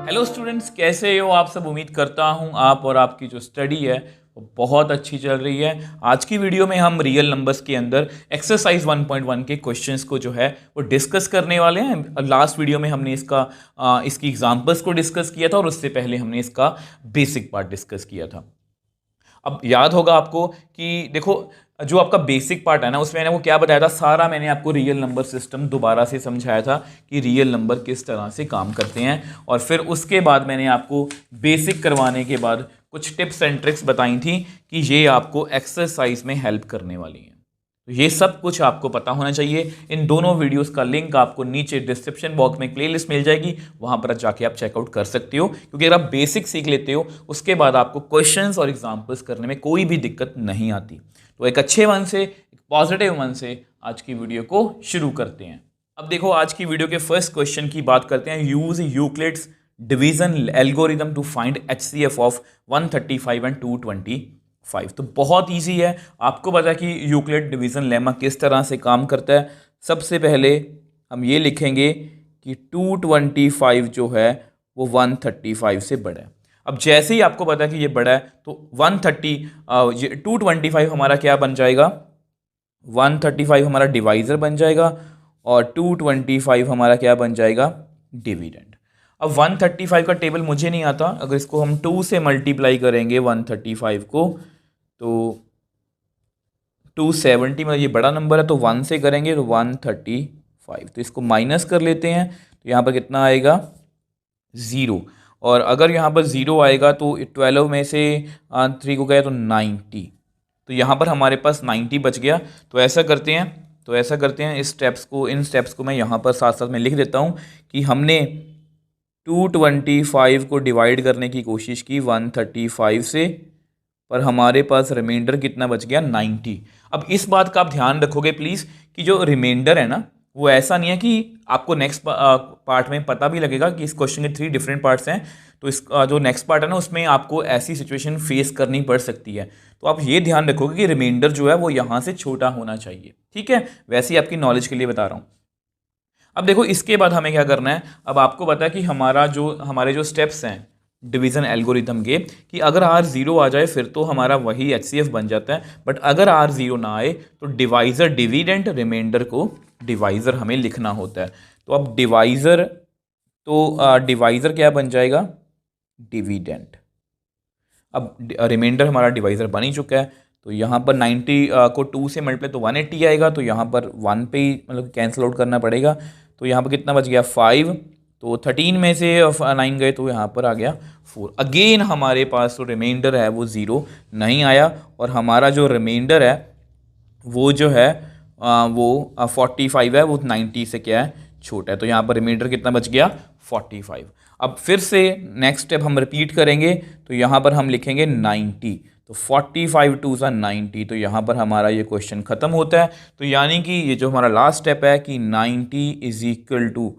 Hello students, कैसे हो आप सब। उम्मीद करता हूं आप और आपकी जो स्टडी है वो बहुत अच्छी चल रही है। आज की वीडियो में हम रियल नंबर्स के अंदर एक्सरसाइज 1.1 के क्वेश्चंस को जो है वो डिस्कस करने वाले हैं। लास्ट वीडियो में हमने इसकी एग्जांपल्स को डिस्कस किया था और उससे पहले हमने इसका बेसिक पार्ट डिस्कस किया था। अब याद होगा आपको कि देखो, जो आपका बेसिक पार्ट है ना, उसमें मैंने वो क्या बताया था, सारा मैंने आपको रियल नंबर सिस्टम दोबारा से समझाया था कि रियल नंबर किस तरह से काम करते हैं। और फिर उसके बाद मैंने आपको बेसिक करवाने के बाद कुछ टिप्स एंड ट्रिक्स बताई थी कि ये आपको एक्सरसाइज में हेल्प करने वाली हैं। तो ये सब कुछ आपको पता होना चाहिए। इन दोनों वीडियोस का लिंक आपको नीचे डिस्क्रिप्शन बॉक्स में प्लेलिस्ट मिल जाएगी, वहां पर जाके आप चेकआउट कर सकते हो। क्योंकि अगर आप बेसिक सीख लेते हो उसके बाद आपको क्वेश्चंस और एग्जांपल्स करने में कोई भी दिक्कत नहीं आती। तो एक अच्छे मन से, एक पॉजिटिव मन से आज की वीडियो को शुरू करते हैं। अब देखो, आज की वीडियो के फर्स्ट क्वेश्चन की बात करते हैं। Use Euclid's division algorithm to find HCF of 135 and 225। तो बहुत इजी है। आपको पता है कि यूक्लिड डिवीजन लेमा किस तरह से काम करता है। सबसे पहले हम ये लिखेंगे कि 225 जो है वो 135 से बड़ा है। अब जैसे ही आपको पता है कि ये बड़ा है तो 225 हमारा क्या बन जाएगा, 135 हमारा डिवाइजर बन जाएगा और 225 हमारा क्या बन जाएगा, डिविडेंड। अब 135 का टेबल मुझे नहीं आता, अगर इसको हम 2 से मल्टीप्लाई करेंगे 135 को तो 270 में ये बड़ा नंबर है तो 1 से करेंगे तो 135, तो इसको माइनस कर लेते हैं तो यहाँ पर कितना आएगा, 0। और अगर यहाँ पर 0 आएगा तो 12 में से 3 को गया तो 90, तो यहाँ पर हमारे पास 90 बच गया। तो ऐसा करते हैं इन स्टेप्स को मैं यहाँ पर साथ साथ में लिख देता हूँ कि हमने 225 को डिवाइड करने की कोशिश की 135 से, पर हमारे पास रिमाइंडर कितना बच गया, 90। अब इस बात का आप ध्यान रखोगे प्लीज़ कि जो रिमाइंडर है ना, वो ऐसा नहीं है कि आपको नेक्स्ट पार्ट में पता भी लगेगा कि इस क्वेश्चन के 3 डिफरेंट पार्ट्स हैं। तो इस जो नेक्स्ट पार्ट है ना, उसमें आपको ऐसी सिचुएशन फेस करनी पड़ सकती है। तो आप ये ध्यान रखोगे कि रिमाइंडर जो है वो यहाँ से छोटा होना चाहिए, ठीक है। वैसे ही आपकी नॉलेज के लिए बता रहा हूँ। अब देखो, इसके बाद हमें क्या करना है। अब आपको पता है कि हमारे जो स्टेप्स हैं डिवीजन एल्गोरिथम के, कि अगर R0 आ जाए फिर तो हमारा वही HCF बन जाता है, बट अगर R0 ना आए तो डिवाइजर डिविडेंड, रिमाइंडर को डिवाइजर हमें लिखना होता है। तो अब डिवाइजर क्या बन जाएगा, डिविडेंड। अब रिमाइंडर हमारा डिवाइजर बन ही चुका है, तो यहाँ पर 90 को 2 से मल्टीप्लाई तो 180 आएगा, तो यहाँ पर 1 पे ही मतलब कैंसिल आउट करना पड़ेगा। तो यहाँ पर कितना बच गया, 5। तो 13 में से 9 गए तो यहाँ पर आ गया 4। अगेन हमारे पास जो रिमाइंडर है वो 0 नहीं आया, और हमारा जो रिमाइंडर है वो जो है वो 45 है, वो 90 से क्या है, छोटा है। तो यहाँ पर रिमाइंडर कितना बच गया, 45। अब फिर से नेक्स्ट स्टेप हम रिपीट करेंगे, तो यहाँ पर हम लिखेंगे 90। तो 45 2 सा 90, तो यहाँ पर हमारा ये क्वेश्चन ख़त्म होता है। तो यानी कि ये जो हमारा लास्ट स्टेप है कि 90 is equal to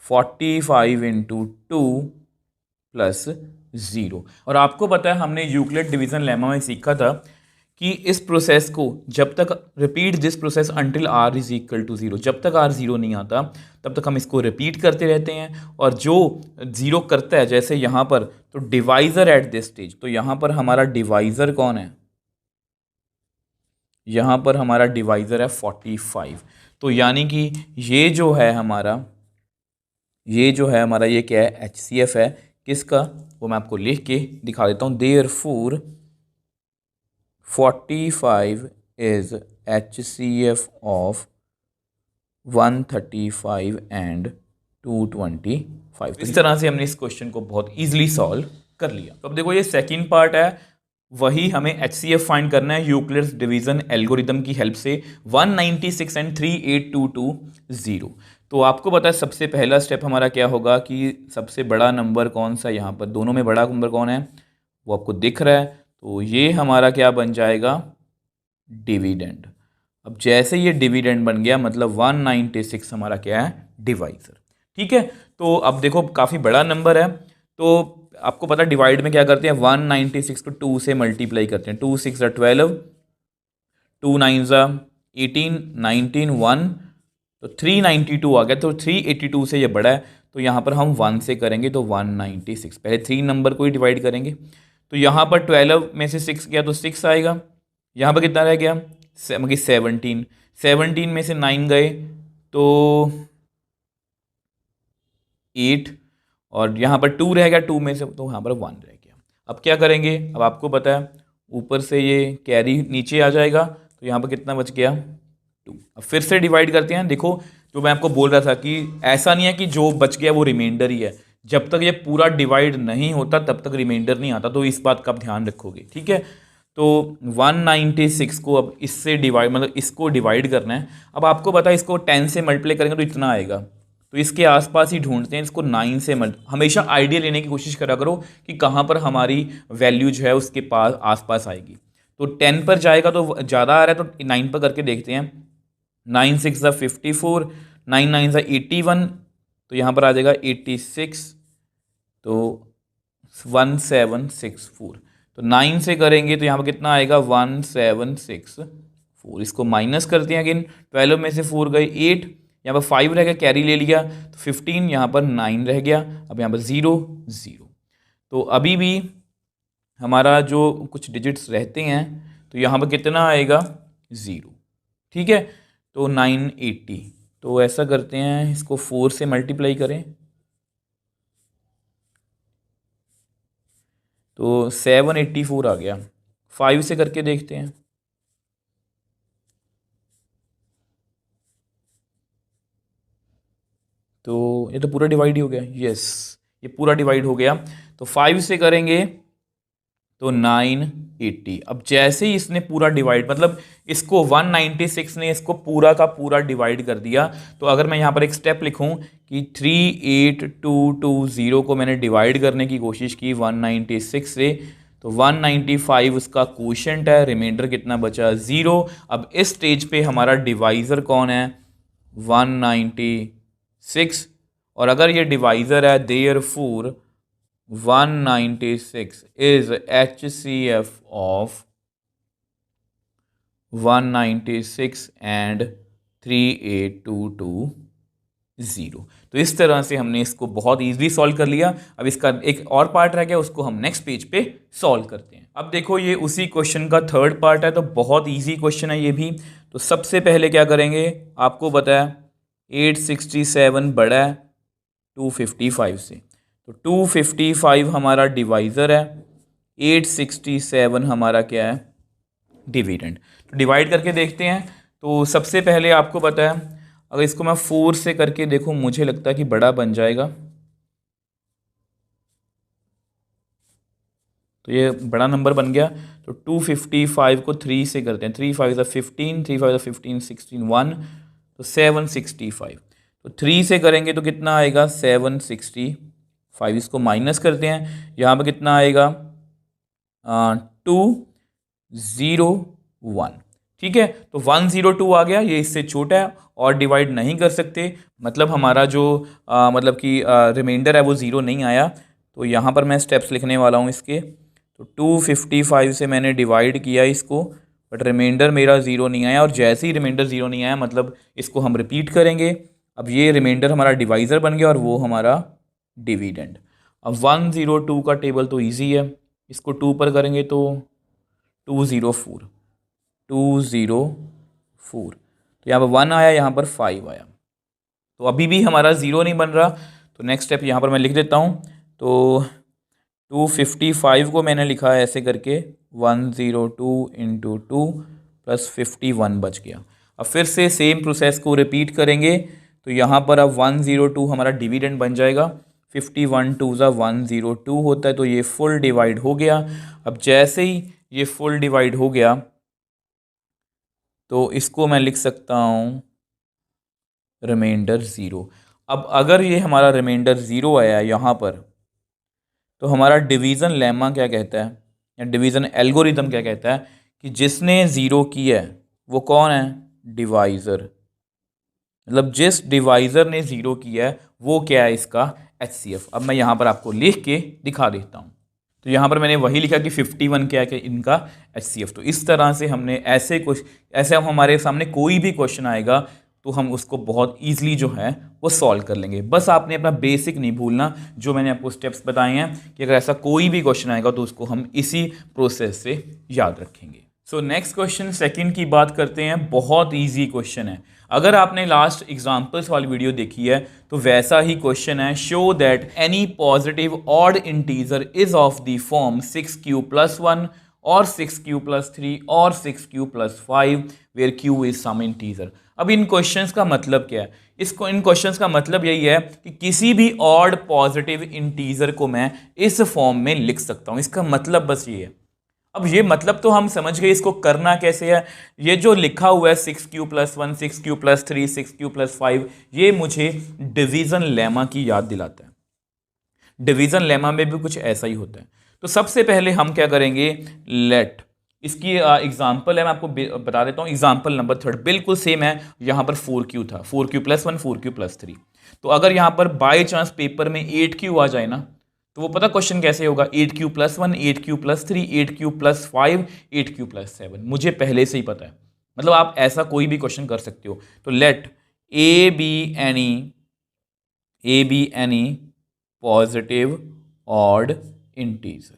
45 into 2 plus 0। और आपको पता है हमने यूक्लिड डिवीजन लेमा में सीखा था कि इस प्रोसेस को जब तक repeat this process until R is equal to 0, जब तक R 0 नहीं आता तब तक हम इसको रिपीट करते रहते हैं। और जो 0 करता है, जैसे यहाँ पर, तो डिवाइजर एट दिस स्टेज, तो यहाँ पर हमारा डिवाइजर कौन है, यहाँ पर हमारा डिवाइजर है 45। तो यानी कि ये जो है हमारा ये क्या है, HCF है किसका, वो मैं आपको लिख के दिखा देता हूँ। Therefore 45 is HCF of 135 and 225। इस तरह से हमने इस क्वेश्चन को बहुत इजीली सॉल्व कर लिया। तो अब देखो, ये सेकंड पार्ट है, वही हमें HCF फाइंड करना है यूक्लिड्स डिवीजन एल्गोरिथम की हेल्प से 196 एंड 38220। तो आपको पता है सबसे पहला स्टेप हमारा क्या होगा कि सबसे बड़ा नंबर कौन सा, यहाँ पर दोनों में बड़ा नंबर कौन है वो आपको दिख रहा है, तो ये हमारा क्या बन जाएगा, डिविडेंड। अब जैसे ये डिविडेंड बन गया मतलब 196 हमारा क्या है, डिवाइजर, ठीक है। तो अब देखो काफ़ी बड़ा नंबर है, तो आपको पता है डिवाइड में क्या करते हैं, 196 को 2 से मल्टीप्लाई करते हैं। 2 6 12, 2 9 18, 19 1, तो 392 आ गया। तो 382 से ये बड़ा है, तो यहाँ पर हम 1 से करेंगे तो 196, पहले 3 नंबर को ही डिवाइड करेंगे। तो यहाँ पर 12 में से 6 गया तो 6 आएगा। यहाँ पर कितना रह गया, मतलब 17, 17 में से 9 गए तो 8, और यहाँ पर 2 रह गया, 2 में से तो यहाँ पर 1 रह गया। अब क्या करेंगे, अब आपको पता है ऊपर से ये कैरी नीचे आ जाएगा, तो यहाँ पर कितना बच गया, 2। अब फिर से डिवाइड करते हैं। देखो जो मैं आपको बोल रहा था कि ऐसा नहीं है कि जो बच गया वो रिमाइंडर ही है, जब तक ये पूरा डिवाइड नहीं होता तब तक रिमाइंडर नहीं आता, तो इस बात का आप ध्यान रखोगे, ठीक है। तो 196 को अब इससे डिवाइड, मतलब इसको डिवाइड करना है। अब आपको पता है इसको 10 से मल्टीप्लाई करेंगे तो इतना आएगा, तो इसके आसपास ही ढूंढते हैं, इसको 9 से हमेशा आइडिया लेने की कोशिश करा करो कि कहाँ पर हमारी वैल्यू जो है उसके पास आसपास आएगी। तो 10 पर जाएगा तो ज़्यादा आ रहा है, तो 9 पर करके देखते हैं। 9 6 54, 9 9 81, तो यहाँ पर आ जाएगा 86, तो 1764। तो 9 से करेंगे तो यहाँ पर कितना आएगा, 1764। इसको माइनस करते हैं अगेन, 12 में से 4 गए 8, यहाँ पर 5 रह गया, कैरी ले लिया तो 15, यहाँ पर 9 रह गया, अब यहाँ पर 0 0। तो अभी भी हमारा जो कुछ डिजिट्स रहते हैं, तो यहाँ पर कितना आएगा, 0, ठीक है। तो 980, तो ऐसा करते हैं इसको 4 से मल्टीप्लाई करें तो 784 आ गया। 5 से करके देखते हैं, तो ये तो पूरा डिवाइड ही हो गया, यस ये पूरा डिवाइड हो गया। तो 5 से करेंगे तो 980। अब जैसे ही इसने पूरा डिवाइड, मतलब इसको 196 ने इसको पूरा का पूरा डिवाइड कर दिया, तो अगर मैं यहाँ पर एक स्टेप लिखूँ कि 38220 को मैंने डिवाइड करने की कोशिश की 196 से, तो 195 उसका क्वोशिएंट है, रिमाइंडर कितना बचा, 0। अब इस स्टेज पे हमारा डिवाइज़र कौन है, 196, और अगर ये डिवाइज़र है therefore 196 is HCF of 196 and 38220। तो इस तरह से हमने इसको बहुत इजीली सॉल्व कर लिया। अब इसका एक और पार्ट रह गया, उसको हम नेक्स्ट पेज पे सॉल्व करते हैं। अब देखो ये उसी क्वेश्चन का थर्ड पार्ट है, तो बहुत इजी क्वेश्चन है ये भी। तो सबसे पहले क्या करेंगे, आपको पता है 867 बड़ा है 255 से, तो 255 हमारा डिवाइज़र है, 867 हमारा क्या है, डिविडेंड। तो डिवाइड करके देखते हैं। तो सबसे पहले आपको पता है अगर इसको मैं 4 से करके देखूं, मुझे लगता है कि बड़ा बन जाएगा, तो ये बड़ा नंबर बन गया। तो 255 को 3 से करते हैं, 3 5 15, 3 5 15 16 1, तो 765। तो 3 से करेंगे तो कितना आएगा, 765। इसको माइनस करते हैं, यहाँ पर कितना आएगा 201, ठीक है। तो 102 आ गया, ये इससे छोटा है और डिवाइड नहीं कर सकते, मतलब हमारा जो मतलब कि रिमाइंडर है वो 0 नहीं आया। तो यहाँ पर मैं स्टेप्स लिखने वाला हूँ इसके। तो 255 से मैंने डिवाइड किया इसको, बट रिमाइंडर मेरा 0 नहीं आया, और जैसे ही रिमाइंडर 0 नहीं आया मतलब इसको हम रिपीट करेंगे। अब ये रिमाइंडर हमारा डिवाइज़र बन गया और वो हमारा डिविडेंड। अब 102 का टेबल तो इजी है, इसको 2 पर करेंगे तो 204, तो यहाँ पर 1 आया, यहाँ पर 5 आया। तो अभी भी हमारा 0 नहीं बन रहा, तो नेक्स्ट स्टेप यहाँ पर मैं लिख देता हूँ। तो 255 को मैंने लिखा है ऐसे करके 102 इंटू 2 प्लस 51 बच गया। अब फिर से सेम प्रोसेस को रिपीट करेंगे, तो यहाँ पर अब 102 हमारा डिविडेंड बन जाएगा, 51 2 102 होता है, तो ये फुल डिवाइड हो गया। अब जैसे ही ये फुल डिवाइड हो गया तो इसको मैं लिख सकता हूँ रिमाइंडर 0। अब अगर ये हमारा रिमाइंडर 0 आया यहाँ पर, तो हमारा डिवीज़न लेमा क्या कहता है, या डिवीज़न एल्गोरिदम क्या कहता है कि जिसने 0 किया है वो कौन है, डिवाइज़र। मतलब जिस डिवाइज़र ने 0 किया है वो क्या है, इसका HCF। अब मैं यहाँ पर आपको लिख के दिखा देता हूँ। तो यहाँ पर मैंने वही लिखा कि 51 क्या है कि इनका HCF। तो इस तरह से हमने ऐसे हम हमारे सामने कोई भी क्वेश्चन आएगा तो हम उसको बहुत ईजिली जो है वो सॉल्व कर लेंगे। बस आपने अपना बेसिक नहीं भूलना, जो मैंने आपको स्टेप्स बताए हैं कि अगर ऐसा कोई भी क्वेश्चन आएगा तो उसको हम इसी प्रोसेस से याद रखेंगे। सो नेक्स्ट क्वेश्चन सेकंड की बात करते हैं। बहुत इजी क्वेश्चन है। अगर आपने लास्ट एग्जांपल्स वाली वीडियो देखी है तो वैसा ही क्वेश्चन है। Show that any positive odd integer is of the form 6q+1 और 6q+3 और 6q+5 where q is some integer. अब इन क्वेश्चंस का मतलब क्या है? इन क्वेश्चंस का मतलब यही है कि किसी भी ऑड पॉजिटिव इंटीजर को मैं इस फॉर्म में लिख सकता हूं। इसका मतलब बस ये है। अब ये मतलब तो हम समझ गए, इसको करना कैसे है। ये जो लिखा हुआ है 6q+1 6q+3 6q+5, ये मुझे डिवीजन लेमा की याद दिलाता है। डिवीजन लेमा में भी कुछ ऐसा ही होता है। तो सबसे पहले हम क्या करेंगे, लेट, इसकी एग्जाम्पल है, मैं आपको बता देता हूँ। एग्जाम्पल नंबर 3 बिल्कुल सेम है। यहाँ पर 4q था, 4q+1 4q+3। तो अगर यहाँ पर बाय चांस पेपर में 8q आ जाए ना, तो वो पता क्वेश्चन कैसे होगा, 8q+1 8q+3 8q+5 8q+7। मुझे पहले से ही पता है, मतलब आप ऐसा कोई भी क्वेश्चन कर सकते हो। तो let a be any positive odd integer.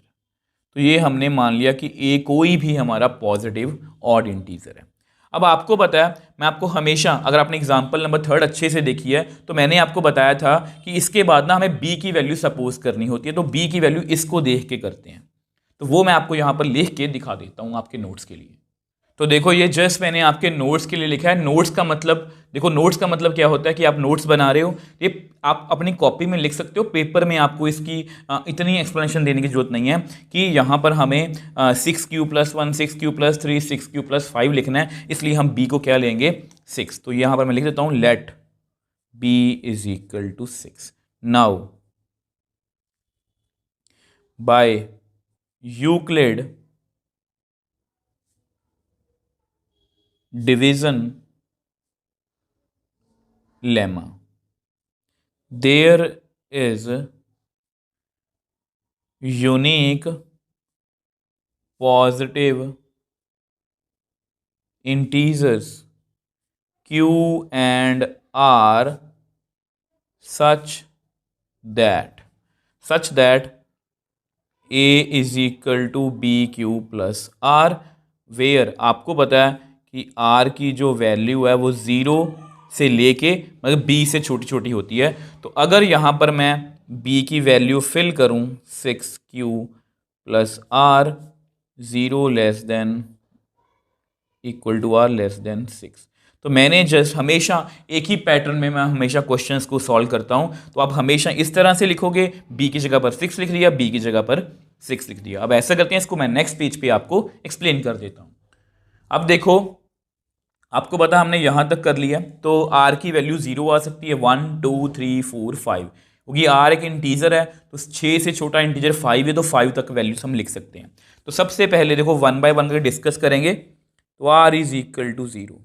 तो ये हमने मान लिया कि ए कोई भी हमारा पॉजिटिव ऑड इंटीजर है। अब आपको पता है, मैं आपको हमेशा, अगर आपने एग्जांपल नंबर 3 अच्छे से देखी है तो मैंने आपको बताया था कि इसके बाद ना हमें बी की वैल्यू सपोज करनी होती है। तो बी की वैल्यू इसको देख के करते हैं। तो वो मैं आपको यहां पर लिख के दिखा देता हूं आपके नोट्स के लिए। तो देखो, ये जस्ट मैंने आपके नोट्स के लिए लिखा है। नोट्स का मतलब देखो, नोट्स का मतलब क्या होता है कि आप नोट्स बना रहे हो, ये आप अपनी कॉपी में लिख सकते हो। पेपर में आपको इसकी इतनी एक्सप्लेनेशन देने की जरूरत नहीं है कि यहाँ पर हमें 6q+1 6q+3 6q+5 लिखना है, इसलिए हम b को क्या लेंगे, 6। तो यहाँ पर मैं लिख देता हूँ let b = 6। Now by Euclid division lemma, there is unique positive integers q and r such that a = bq+r, where आपको पता है कि r की जो वैल्यू है वो 0 से लेके मतलब b से छोटी छोटी होती है। तो अगर यहाँ पर मैं b की वैल्यू फिल करूँ 6q+r 0 ≤ r 6, तो मैंने जस्ट हमेशा एक ही पैटर्न में मैं हमेशा क्वेश्चंस को सॉल्व करता हूँ। तो आप हमेशा इस तरह से लिखोगे, b की जगह पर 6 लिख दिया, b की जगह पर 6 लिख दिया। अब ऐसा करते हैं, इसको मैं नेक्स्ट पेज पे आपको एक्सप्लेन कर देता हूँ। अब देखो, आपको पता हमने यहां तक कर लिया, तो r की वैल्यू 0 आ सकती है, 1 2 3 4 5, क्योंकि r एक इंटीजर है तो 6 से छोटा इंटीजर 5 है, तो 5 तक वैल्यूज हम लिख सकते हैं। तो सबसे पहले देखो 1 बाय 1 करके डिस्कस करेंगे। तो r = 0।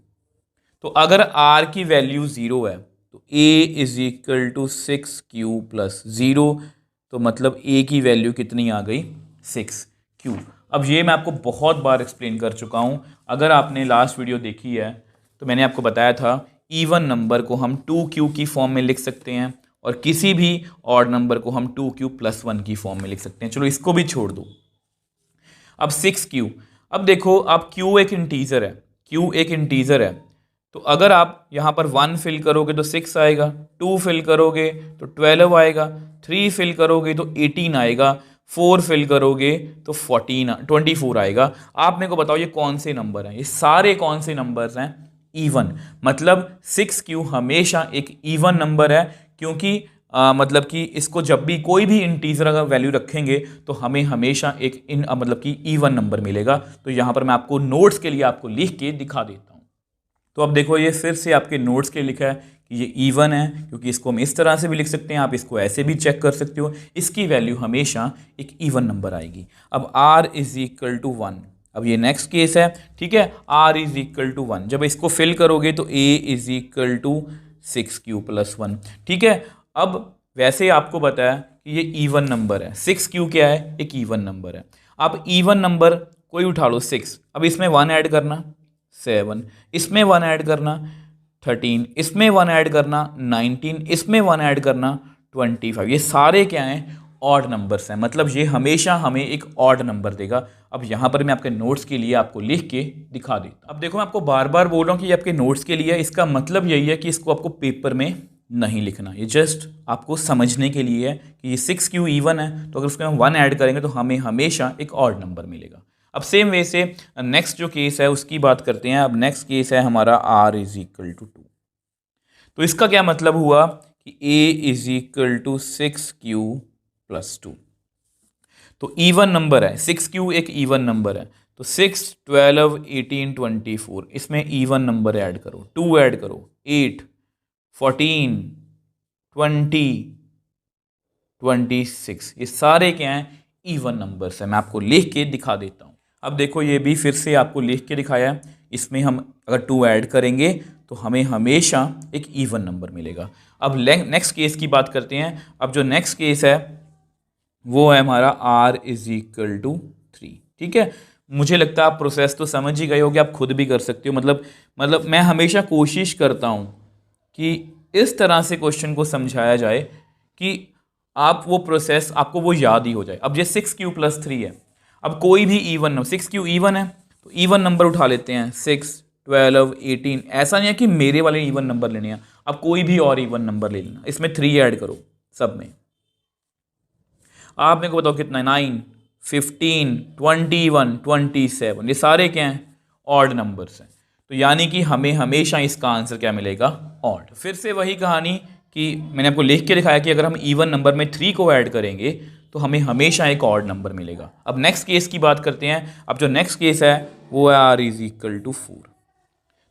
तो अगर r की वैल्यू 0 है तो a = 6q+0, तो मतलब a की वैल्यू कितनी आ गई, 6q। अब ये मैं आपको बहुत बार एक्सप्लेन कर चुका हूँ। अगर आपने लास्ट वीडियो देखी है तो मैंने आपको बताया था इवन नंबर को हम 2q की फॉर्म में लिख सकते हैं और किसी भी ऑड नंबर को हम 2q+1 की फॉर्म में लिख सकते हैं। चलो इसको भी छोड़ दो। अब 6q, अब देखो, अब q एक इंटीजर है, q एक इंटीजर है, तो अगर आप यहाँ पर 1 फिल करोगे तो 6 आएगा, 2 फिल करोगे तो 12 आएगा, 3 फिल करोगे तो 18 आएगा, 4 फिल करोगे तो 24 आएगा। आप मेरे को बताओ ये कौन से नंबर हैं? ये सारे कौन से नंबर्स हैं? इवन। मतलब 6q हमेशा एक इवन नंबर है, क्योंकि मतलब कि इसको जब भी कोई भी इंटीजर अगर वैल्यू रखेंगे तो हमें हमेशा एक मतलब कि इवन नंबर मिलेगा। तो यहाँ पर मैं आपको नोट्स के लिए आपको लिख के दिखा देता हूँ। तो अब देखो, ये फिर से आपके नोट्स के लिखा है कि ये इवन है, क्योंकि इसको हम इस तरह से भी लिख सकते हैं, आप इसको ऐसे भी चेक कर सकते हो। इसकी वैल्यू हमेशा एक इवन नंबर आएगी। अब r = 1। अब ये नेक्स्ट केस है, ठीक है, r = 1। जब इसको फिल करोगे तो a = 6q+1, ठीक है। अब वैसे ही आपको पता है कि ये इवन नंबर है, 6q क्या है, एक इवन नंबर है। अब इवन नंबर कोई उठा लो 6, अब इसमें 1 ऐड करना 7, इसमें 1 ऐड करना 13, इसमें 1 ऐड करना 19, इसमें 1 ऐड करना 25। ये सारे क्या हैं? ऑड नंबर्स हैं, मतलब ये हमेशा हमें एक ऑड नंबर देगा। अब यहाँ पर मैं आपके नोट्स के लिए आपको लिख के दिखा देता हूँ। अब देखो मैं आपको बार बार बोल रहा हूँ कि ये आपके नोट्स के लिए है, इसका मतलब यही है कि इसको आपको पेपर में नहीं लिखना, ये जस्ट आपको समझने के लिए है कि ये 6q इवन है, तो अगर उसमें हम 1 ऐड करेंगे तो हमें हमेशा एक ऑड नंबर मिलेगा। अब सेम वे से नेक्स्ट जो केस है उसकी बात करते हैं। अब नेक्स्ट केस है हमारा r इज इक्वल टू 2। तो इसका क्या मतलब हुआ कि a is equal to 6q plus 2। तो इवन नंबर है, 6q एक इवन नंबर है, तो 6, 12, 18, 24, इसमें इवन नंबर ऐड करो, 2 ऐड करो, 8, 14, 20, 26, ये सारे क्या हैं? इवन नंबर्स है। मैं आपको लिख के दिखा देता हूँ। अब देखो ये भी फिर से आपको लिख के दिखाया है, इसमें हम अगर 2 ऐड करेंगे तो हमें हमेशा एक इवन नंबर मिलेगा। अब नेक्स्ट केस की बात करते हैं। अब जो नेक्स्ट केस है वो है हमारा r इज इक्वल टू 3। ठीक है, मुझे लगता है आप प्रोसेस तो समझ ही गए हो कि आप खुद भी कर सकते हो। मतलब मैं हमेशा कोशिश करता हूँ कि इस तरह से क्वेश्चन को समझाया जाए कि आप वो प्रोसेस आपको वो याद ही हो जाए। अब ये 6q प्लस 3 है, अब कोई भी इवन नंबर, 6q इवन है तो इवन नंबर उठा लेते हैं, 6, 12, 18। ऐसा नहीं है कि मेरे वाले इवन नंबर लेने हैं, अब कोई भी और इवन नंबर ले लेना, इसमें 3 ऐड करो सब में। आप मेरे को बताओ कितना है? 9, 15, 21, 27, ये सारे क्या हैं? ऑड नंबर्स हैं। तो यानी कि हमें हमेशा इसका आंसर क्या मिलेगा? ऑड। फिर से वही कहानी कि मैंने आपको लिख के दिखाया कि अगर हम इवन नंबर में 3 को ऐड करेंगे तो हमें हमेशा एक ऑड नंबर मिलेगा। अब नेक्स्ट केस की बात करते हैं। अब जो नेक्स्ट केस है वो है r इज इक्वल टू 4।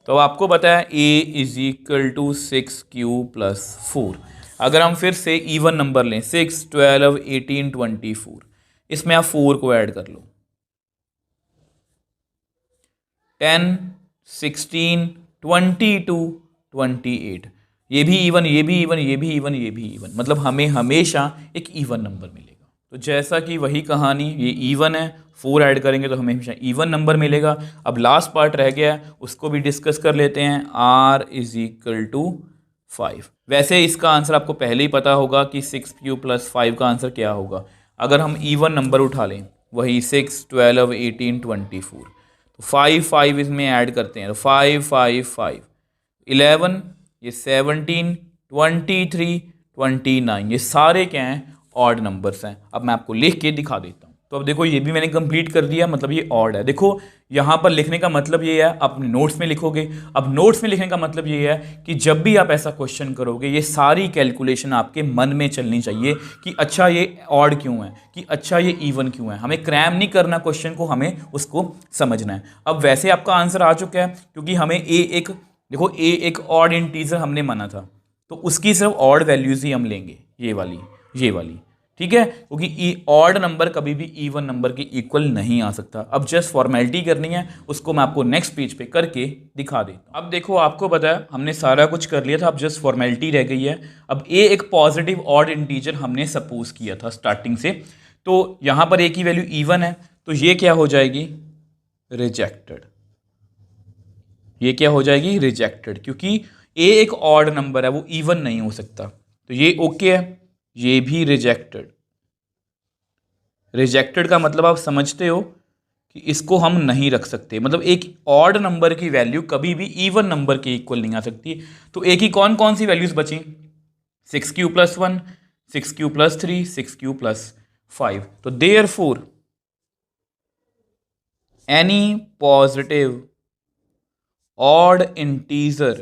तो आपको पता है a is equal to 6q plus 4। अगर हम फिर से इवन नंबर लें, 6, 12, 18, 24, इसमें आप 4 को ऐड कर लो, 10, 16, 22, 28, ये भी इवन, ये भी इवन, ये भी इवन, ये भी इवन, मतलब हमें हमेशा एक इवन नंबर मिलेगा। तो जैसा कि वही कहानी, ये इवन है, 4 ऐड करेंगे तो हमें हमेशा इवन नंबर मिलेगा। अब लास्ट पार्ट रह गया है, उसको भी डिस्कस कर लेते हैं। r is equal to 5। वैसे इसका आंसर आपको पहले ही पता होगा कि 6q प्लस 5 का आंसर क्या होगा। अगर हम इवन नंबर उठा लें, वही 6, 12, 18, 24, तो 5, 5 इसमें ऐड करते हैं, तो 5, 5, 5, 11, ये 17, 23, 29, ये सारे क्या हैं? ऑड नंबर्स हैं। अब मैं आपको लिख के दिखा देता हूँ। तो अब देखो ये भी मैंने कंप्लीट कर दिया, मतलब ये ऑड है। देखो यहाँ पर लिखने का मतलब ये है, अपने नोट्स में लिखोगे। अब नोट्स में लिखने का मतलब ये है कि जब भी आप ऐसा क्वेश्चन करोगे, ये सारी कैलकुलेशन आपके मन में चलनी चाहिए कि अच्छा ये ऑड क्यों है, कि अच्छा ये इवन क्यों है। हमें क्रैम नहीं करना क्वेश्चन को, हमें उसको समझना है। अब वैसे आपका आंसर आ चुका है, क्योंकि हमें देखो ए एक ऑड इंटीजर हमने माना था, तो उसकी सिर्फ ऑड वैल्यूज ही हम लेंगे, ये वाली। ठीक है, क्योंकि ऑड नंबर कभी भी इवन नंबर के इक्वल नहीं आ सकता। अब जस्ट फॉर्मेलिटी करनी है, उसको मैं आपको नेक्स्ट पेज पे करके दिखा देता हूँ। अब देखो आपको पता है हमने सारा कुछ कर लिया था, अब जस्ट फॉर्मेलिटी रह गई है। अब ए एक पॉजिटिव ऑड इंटीजर हमने सपोज किया था स्टार्टिंग से, तो यहाँ पर ए की वैल्यू इवन है, तो ये क्या हो जाएगी? रिजेक्टेड। ये क्या हो जाएगी? रिजेक्टेड, क्योंकि ए एक ऑड नंबर है, वो इवन नहीं हो सकता। तो ये ओके है, ये भी रिजेक्टेड। रिजेक्टेड का मतलब आप समझते हो कि इसको हम नहीं रख सकते, मतलब एक ऑड नंबर की वैल्यू कभी भी इवन नंबर के इक्वल नहीं आ सकती। तो एक ही कौन कौन सी वैल्यूज बची? 6q plus 1, 6q plus 3, 6q plus 5। तो therefore any positive odd integer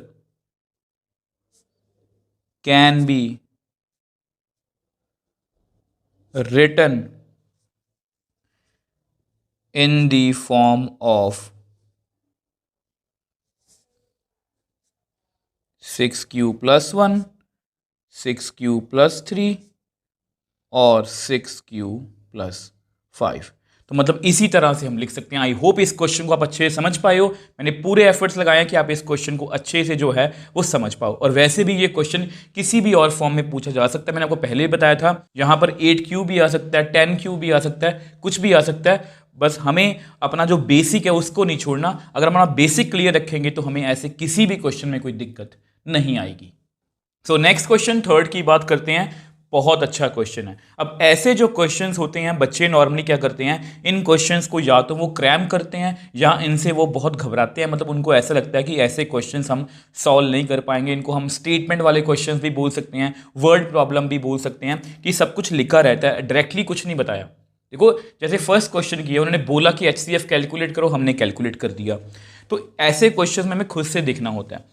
can be written in the form of 6q plus 1, 6q plus 3 और 6q plus 5। तो मतलब इसी तरह से हम लिख सकते हैं। आई होप इस क्वेश्चन को आप अच्छे से समझ पाए हो। मैंने पूरे एफर्ट्स लगाए कि आप इस क्वेश्चन को अच्छे से जो है वो समझ पाओ। और वैसे भी ये क्वेश्चन किसी भी और फॉर्म में पूछा जा सकता है। मैंने आपको पहले ही बताया था, यहाँ पर 8q भी आ सकता है, 10q भी आ सकता है, कुछ भी आ सकता है। बस हमें अपना जो बेसिक है उसको नहीं छोड़ना। अगर हम अपना बेसिक क्लियर रखेंगे तो हमें ऐसे किसी भी क्वेश्चन में कोई दिक्कत नहीं आएगी। सो नेक्स्ट क्वेश्चन, थर्ड की बात करते हैं। बहुत अच्छा क्वेश्चन है। अब ऐसे जो क्वेश्चंस होते हैं, बच्चे नॉर्मली क्या करते हैं, इन क्वेश्चंस को या तो वो क्रैम करते हैं या इनसे वो बहुत घबराते हैं। मतलब उनको ऐसा लगता है कि ऐसे क्वेश्चंस हम सॉल्व नहीं कर पाएंगे। इनको हम स्टेटमेंट वाले क्वेश्चंस भी बोल सकते हैं, वर्ड प्रॉब्लम भी बोल सकते हैं, कि सब कुछ लिखा रहता है, डायरेक्टली कुछ नहीं बताया। देखो जैसे फर्स्ट क्वेश्चन किया, उन्होंने बोला कि HCF कैलकुलेट करो, हमने कैलकुलेट कर दिया। तो ऐसे क्वेश्चन में हमें खुद से देखना होता है।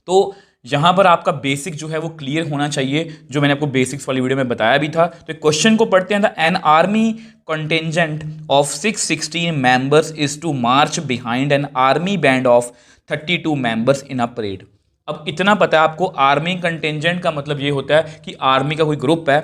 तो यहां पर आपका बेसिक जो है वो क्लियर होना चाहिए, जो मैंने आपको बेसिक्स वाली वीडियो में बताया भी था। तो क्वेश्चन को पढ़ते हैं। An army contingent of 616 members is to march behind an army band of 32 members in a parade. अब इतना पता है आपको, आर्मी कंटिजेंट का मतलब ये होता है कि आर्मी का कोई ग्रुप है,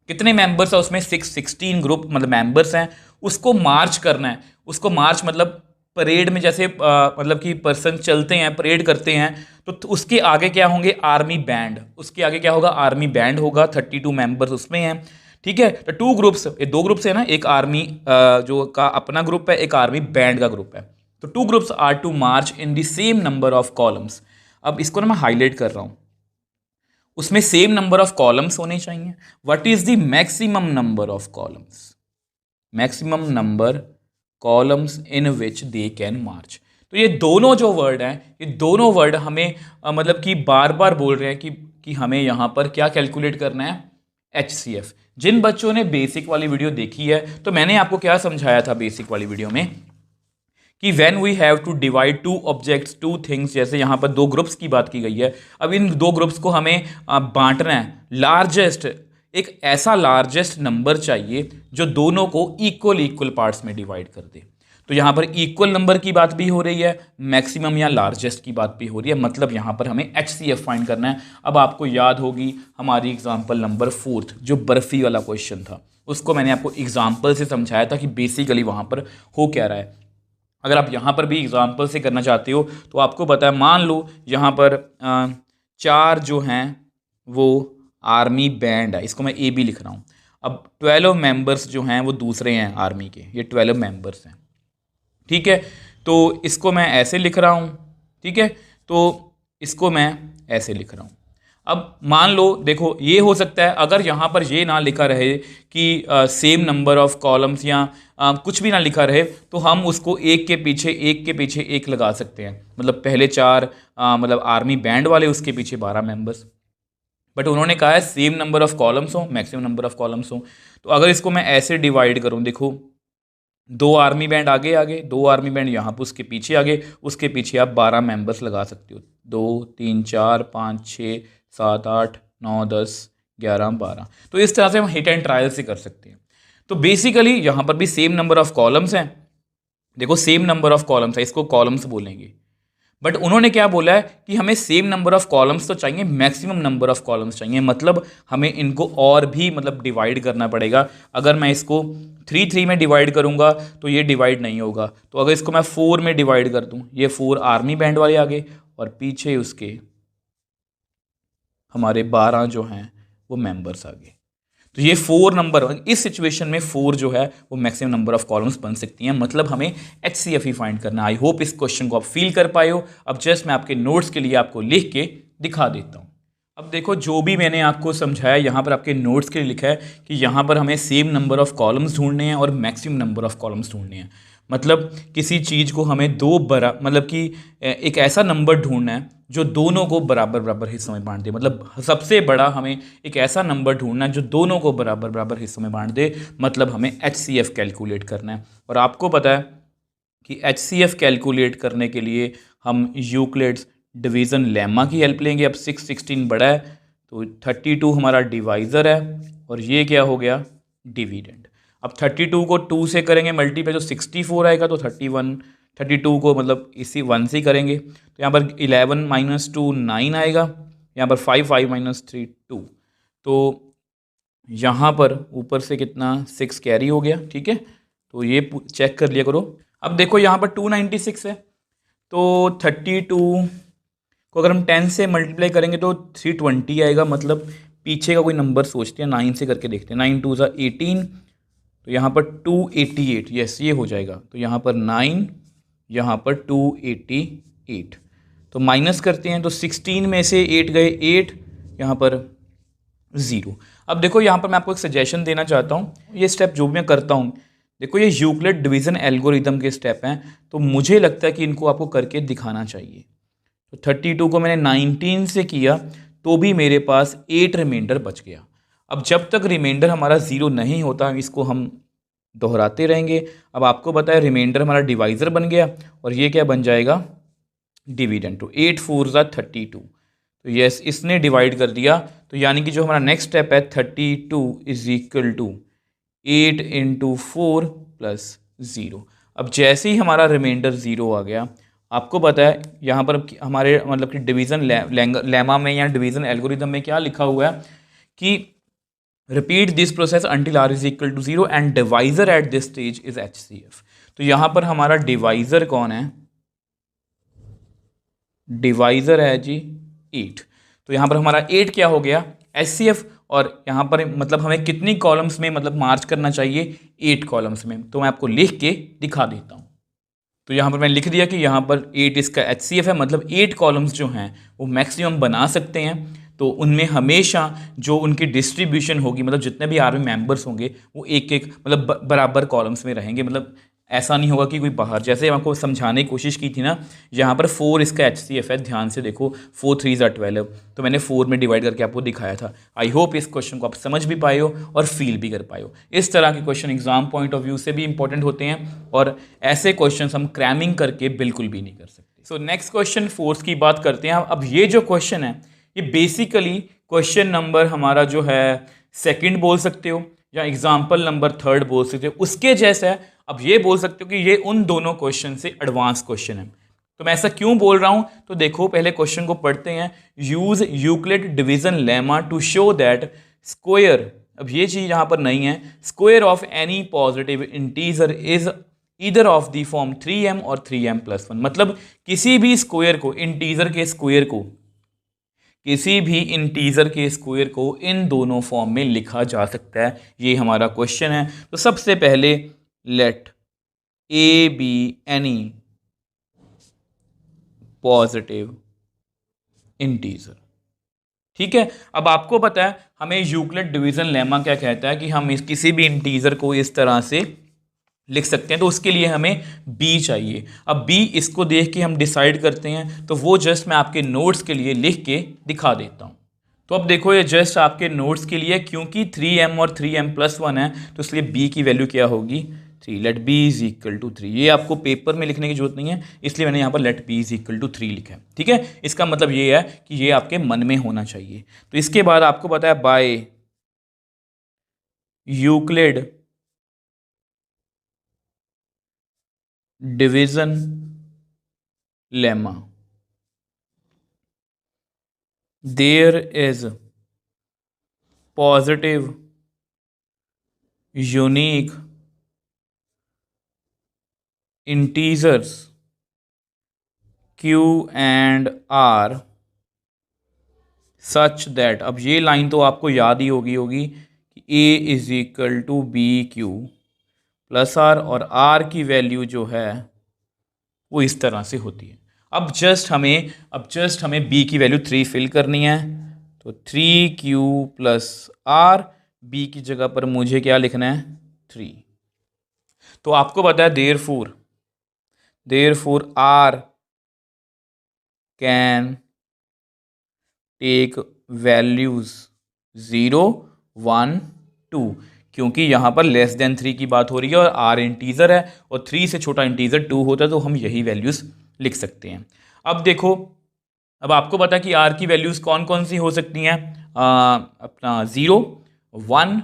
कितने मेंबर्स है उसमें, 616 ग्रुप मतलब मेंबर्स हैं, उसको मार्च करना है। उसको मार्च मतलब परेड में जैसे मतलब कि पर्सन चलते हैं, परेड करते हैं, तो उसके आगे क्या होंगे, आर्मी बैंड। उसके आगे क्या होगा, आर्मी बैंड होगा। 32 मेंबर्स उसमें हैं, ठीक है। तो टू ग्रुप्स, ये दो ग्रुप्स है ना, एक आर्मी जो का अपना ग्रुप है, एक आर्मी बैंड का ग्रुप है। तो two groups are to march in the same number of columns. अब इसको ना मैं हाईलाइट कर रहा हूं, उसमें सेम नंबर ऑफ कॉलम्स होने चाहिए। What is the maximum number of columns, maximum number columns in which they can march. तो ये दोनों जो वर्ड हैं, ये दोनों वर्ड हमें मतलब कि बार बार बोल रहे हैं कि हमें यहाँ पर क्या कैलकुलेट करना है, HCF। जिन बच्चों ने बेसिक वाली वीडियो देखी है, तो मैंने आपको क्या समझाया था बेसिक वाली वीडियो में, कि when we have to divide two objects two things, जैसे यहाँ पर दो ग्रुप्स की बात की गई है। अब इन दो ग्रुप्स को हमें बांटना है। लार्जेस्ट, एक ऐसा लार्जेस्ट नंबर चाहिए जो दोनों को इक्वल इक्वल पार्ट्स में डिवाइड कर दे। तो यहाँ पर इक्वल नंबर की बात भी हो रही है, मैक्सिमम या लार्जेस्ट की बात भी हो रही है। मतलब यहाँ पर हमें HCF फाइंड करना है। अब आपको याद होगी हमारी एग्जाम्पल नंबर 4, जो बर्फी वाला क्वेश्चन था, उसको मैंने आपको एग्जाम्पल से समझाया था कि बेसिकली वहाँ पर हो क्या रहा है। अगर आप यहाँ पर भी एग्जाम्पल से करना चाहते हो तो आपको पता है, मान लो यहाँ पर 4 जो हैं वो आर्मी बैंड है, इसको मैं AB लिख रहा हूँ। अब 12 मेंबर्स जो हैं वो दूसरे हैं आर्मी के, ये 12 मेंबर्स हैं, ठीक है। तो इसको मैं ऐसे लिख रहा हूँ, ठीक है। तो इसको मैं ऐसे लिख रहा हूँ। अब मान लो, देखो ये हो सकता है अगर यहाँ पर ये ना लिखा रहे कि सेम नंबर ऑफ कॉलम्स, या कुछ भी ना लिखा रहे, तो हम उसको एक के पीछे एक लगा सकते हैं। मतलब पहले 4 मतलब आर्मी बैंड वाले, उसके पीछे 12 मेंबर्स। बट उन्होंने कहा है सेम नंबर ऑफ कॉलम्स हो, मैक्सिमम नंबर ऑफ कॉलम्स हो। तो अगर इसको मैं ऐसे डिवाइड करूँ, देखो 2 आर्मी बैंड आगे आगे, 2 आर्मी बैंड यहाँ पर उसके पीछे आगे, उसके पीछे आप 12 मेंबर्स लगा सकते हो। 2 3 4 5 6 7 8 9 10 11 12। तो इस तरह से हम हिट एंड ट्रायल से कर सकते हैं। तो बेसिकली यहाँ पर भी सेम नंबर ऑफ कॉलम्स हैं। देखो सेम नंबर ऑफ कॉलम्स है, इसको कॉलम्स बोलेंगे। बट उन्होंने क्या बोला है कि हमें सेम नंबर ऑफ कॉलम्स तो चाहिए, मैक्सिमम नंबर ऑफ कॉलम्स चाहिए। मतलब हमें इनको और भी मतलब डिवाइड करना पड़ेगा। अगर मैं इसको 3 3 में डिवाइड करूंगा तो ये डिवाइड नहीं होगा। तो अगर इसको मैं 4 में डिवाइड कर दूं, ये 4 आर्मी बैंड वाले आगे, और पीछे उसके हमारे 12 जो हैं वो मेंबर्स आगे। तो ये 4 नंबर, इस सिचुएशन में 4 जो है वो मैक्सिमम नंबर ऑफ कॉलम्स बन सकती हैं। मतलब हमें HCF ही फाइंड करना है। आई होप इस क्वेश्चन को आप फील कर पाए हो। अब जस्ट मैं आपके नोट्स के लिए आपको लिख के दिखा देता हूँ। अब देखो जो भी मैंने आपको समझाया, यहाँ पर आपके नोट्स के लिए लिखा है कि यहाँ पर हमें सेम नंबर ऑफ कॉलम्स ढूंढने हैं और मैक्सिमम नंबर ऑफ कॉलम्स ढूंढने हैं। मतलब किसी चीज़ को हमें मतलब कि एक ऐसा नंबर ढूंढना है जो दोनों को बराबर बराबर हिस्सों में बांट दे। मतलब सबसे बड़ा हमें एक ऐसा नंबर ढूंढना है जो दोनों को बराबर बराबर हिस्सों में बांट दे। मतलब हमें HCF कैलकुलेट करना है। और आपको पता है कि HCF कैलकुलेट करने के लिए हम यूक्लिड्स डिवीज़न लेमा की हेल्प लेंगे। अब 616 बड़ा है तो 32 हमारा डिवाइज़र है, और ये क्या हो गया, डिविडेंड। अब 32 को 2 से करेंगे मल्टीप्लाई तो 64 आएगा। तो 32 को मतलब इसी 1 से करेंगे तो यहाँ पर 11 - 2 9 आएगा। यहाँ पर 5 5 - 3 2। तो यहाँ पर ऊपर से कितना 6 कैरी हो गया, ठीक है। तो ये चेक कर लिया करो। अब देखो यहाँ पर 296 है, तो 32 को अगर हम 10 से मल्टीप्लाई करेंगे तो 320 आएगा। मतलब पीछे का कोई नंबर सोचते हैं, 9 से करके देखते हैं। 9 2 = 18, तो यहाँ पर 288, यस ये हो जाएगा। तो यहाँ पर 9, यहाँ पर 288। तो माइनस करते हैं, तो 16 में से 8 गए 8, यहाँ पर 0। अब देखो यहाँ पर मैं आपको एक सजेशन देना चाहता हूँ, ये स्टेप जो भी मैं करता हूँ, देखो ये यूक्लिड डिवीज़न एल्गोरिदम के स्टेप हैं, तो मुझे लगता है कि इनको आपको करके दिखाना चाहिए। तो 32 को मैंने 19 से किया तो भी मेरे पास 8 रिमाइंडर बच गया। अब जब तक रिमाइंडर हमारा 0 नहीं होता इसको हम दोहराते रहेंगे। अब आपको पता है रिमाइंडर हमारा डिवाइज़र बन गया और ये क्या बन जाएगा, डिविडेंड। तो 8 4 ज़ा 32, तो यस इसने डिवाइड कर दिया। तो यानी कि जो हमारा नेक्स्ट स्टेप है 32 is equal to 8 into 4 plus 0। अब जैसे ही हमारा रिमाइंडर 0 आ गया, आपको पता है यहाँ पर हमारे मतलब कि डिवीज़न लेमा में या डिवीज़न एल्गोरिदम में क्या लिखा हुआ है कि repeat this process until r is equal to 0 and divisor at this stage is HCF। तो यहाँ पर हमारा डिवाइज़र कौन है, डिवाइज़र है जी 8। तो यहाँ पर हमारा 8 क्या हो गया, HCF। और यहाँ पर मतलब हमें कितनी कॉलम्स में मतलब मार्च करना चाहिए, 8 कॉलम्स में। तो मैं आपको लिख के दिखा देता हूँ। तो यहाँ पर मैंने लिख दिया कि यहाँ पर 8 इसका HCF है, मतलब 8 कॉलम्स जो हैं वो मैक्सिमम बना सकते हैं। तो उनमें हमेशा जो उनकी डिस्ट्रीब्यूशन होगी, मतलब जितने भी आर्मी मेंबर्स होंगे वो एक एक मतलब बराबर कॉलम्स में रहेंगे। मतलब ऐसा नहीं होगा कि कोई बाहर, जैसे आपको समझाने की कोशिश की थी ना, यहाँ पर 4 इसका HCF है, ध्यान से देखो 4 3 ज़ा 12, तो मैंने 4 में डिवाइड करके आपको दिखाया था। आई होप इस क्वेश्चन को आप समझ भी पाए हो और फील भी कर पाए हो। इस तरह के question exam point of view से भी इंपॉर्टेंट होते हैं और ऐसे क्वेश्चन हम क्रैमिंग करके बिल्कुल भी नहीं कर सकते। सो नेक्स्ट क्वेश्चन फोर्स की बात करते हैं। अब ये जो क्वेश्चन है ये बेसिकली क्वेश्चन नंबर हमारा जो है सेकंड बोल सकते हो या एग्जाम्पल नंबर 3 बोल सकते हो, उसके जैसा है। अब ये बोल सकते हो कि ये उन दोनों क्वेश्चन से एडवांस क्वेश्चन है। तो मैं ऐसा क्यों बोल रहा हूं, तो देखो पहले क्वेश्चन को पढ़ते हैं। Use Euclid division lemma to show that square, अब ये चीज यहां पर नहीं है, square of any positive integer is either of the form 3m और 3m+1। मतलब किसी भी स्क्वायर को, इंटीजर के स्क्वायर को, किसी भी इंटीजर के स्क्वायर को इन दोनों फॉर्म में लिखा जा सकता है। ये हमारा क्वेश्चन है। तो सबसे पहले let a be any positive integer, ठीक है। अब आपको पता है हमें यूक्लिड डिवीजन लेमा क्या कहता है कि हम किसी भी इंटीजर को इस तरह से लिख सकते हैं। तो उसके लिए हमें b चाहिए। अब b इसको देख के हम डिसाइड करते हैं, तो वो जस्ट मैं आपके नोट्स के लिए लिख के दिखा देता हूं। तो अब देखो ये जस्ट आपके नोट्स के लिए, क्योंकि 3m और 3m+1 है तो इसलिए b की वैल्यू क्या होगी 3। Let b is equal to 3। ये आपको पेपर में लिखने की जरूरत नहीं है, इसलिए मैंने यहाँ पर let b is equal to 3 लिखा है, ठीक है। इसका मतलब ये है कि ये आपके मन में होना चाहिए। तो इसके बाद आपको पता है by Euclid division lemma there is positive unique integers q and r such that, अब ये लाइन तो आपको याद ही होगी कि a is equal to b q plus r, और r की वैल्यू जो है वो इस तरह से होती है। अब जस्ट हमें b की वैल्यू 3 फिल करनी है। तो 3q प्लस आर, b की जगह पर मुझे क्या लिखना है 3। तो आपको पता है therefore r can take values 0 1 2, क्योंकि यहाँ पर लेस देन 3 की बात हो रही है और r इंटीजर है और 3 से छोटा इंटीजर 2 होता है, तो हम यही वैल्यूज लिख सकते हैं। अब देखो, अब आपको पता है कि r की वैल्यूज कौन कौन सी हो सकती हैं, अपना 0 1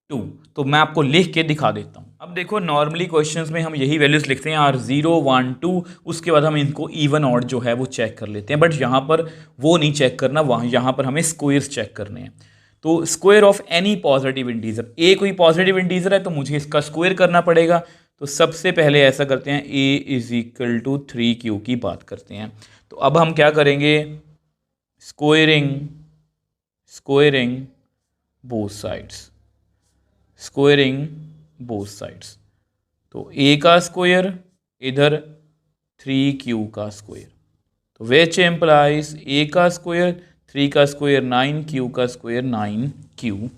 2। तो मैं आपको लिख के दिखा देता हूँ। अब देखो नॉर्मली क्वेश्चंस में हम यही वैल्यूज लिखते हैं r 0 1 2, उसके बाद हम इनको इवन ऑड जो है वो चेक कर लेते हैं। बट यहाँ पर वो नहीं चेक करना, वहाँ यहाँ पर हमें स्क्वायर्स चेक करने हैं। तो square of any positive integer, A कोई पॉजिटिव इंटीजर है तो मुझे इसका स्क्वायर करना पड़ेगा। तो सबसे पहले ऐसा करते हैं, a is equal to 3q की बात करते हैं। तो अब हम क्या करेंगे, स्क्वायरिंग बोथ साइड्स। तो a का स्क्वायर इधर 3q का स्क्वायर। तो विच एम्प्लाइज ए का स्क्वायर 3 का स्क्वायर 9, क्यू का स्क्वायर 9 क्यू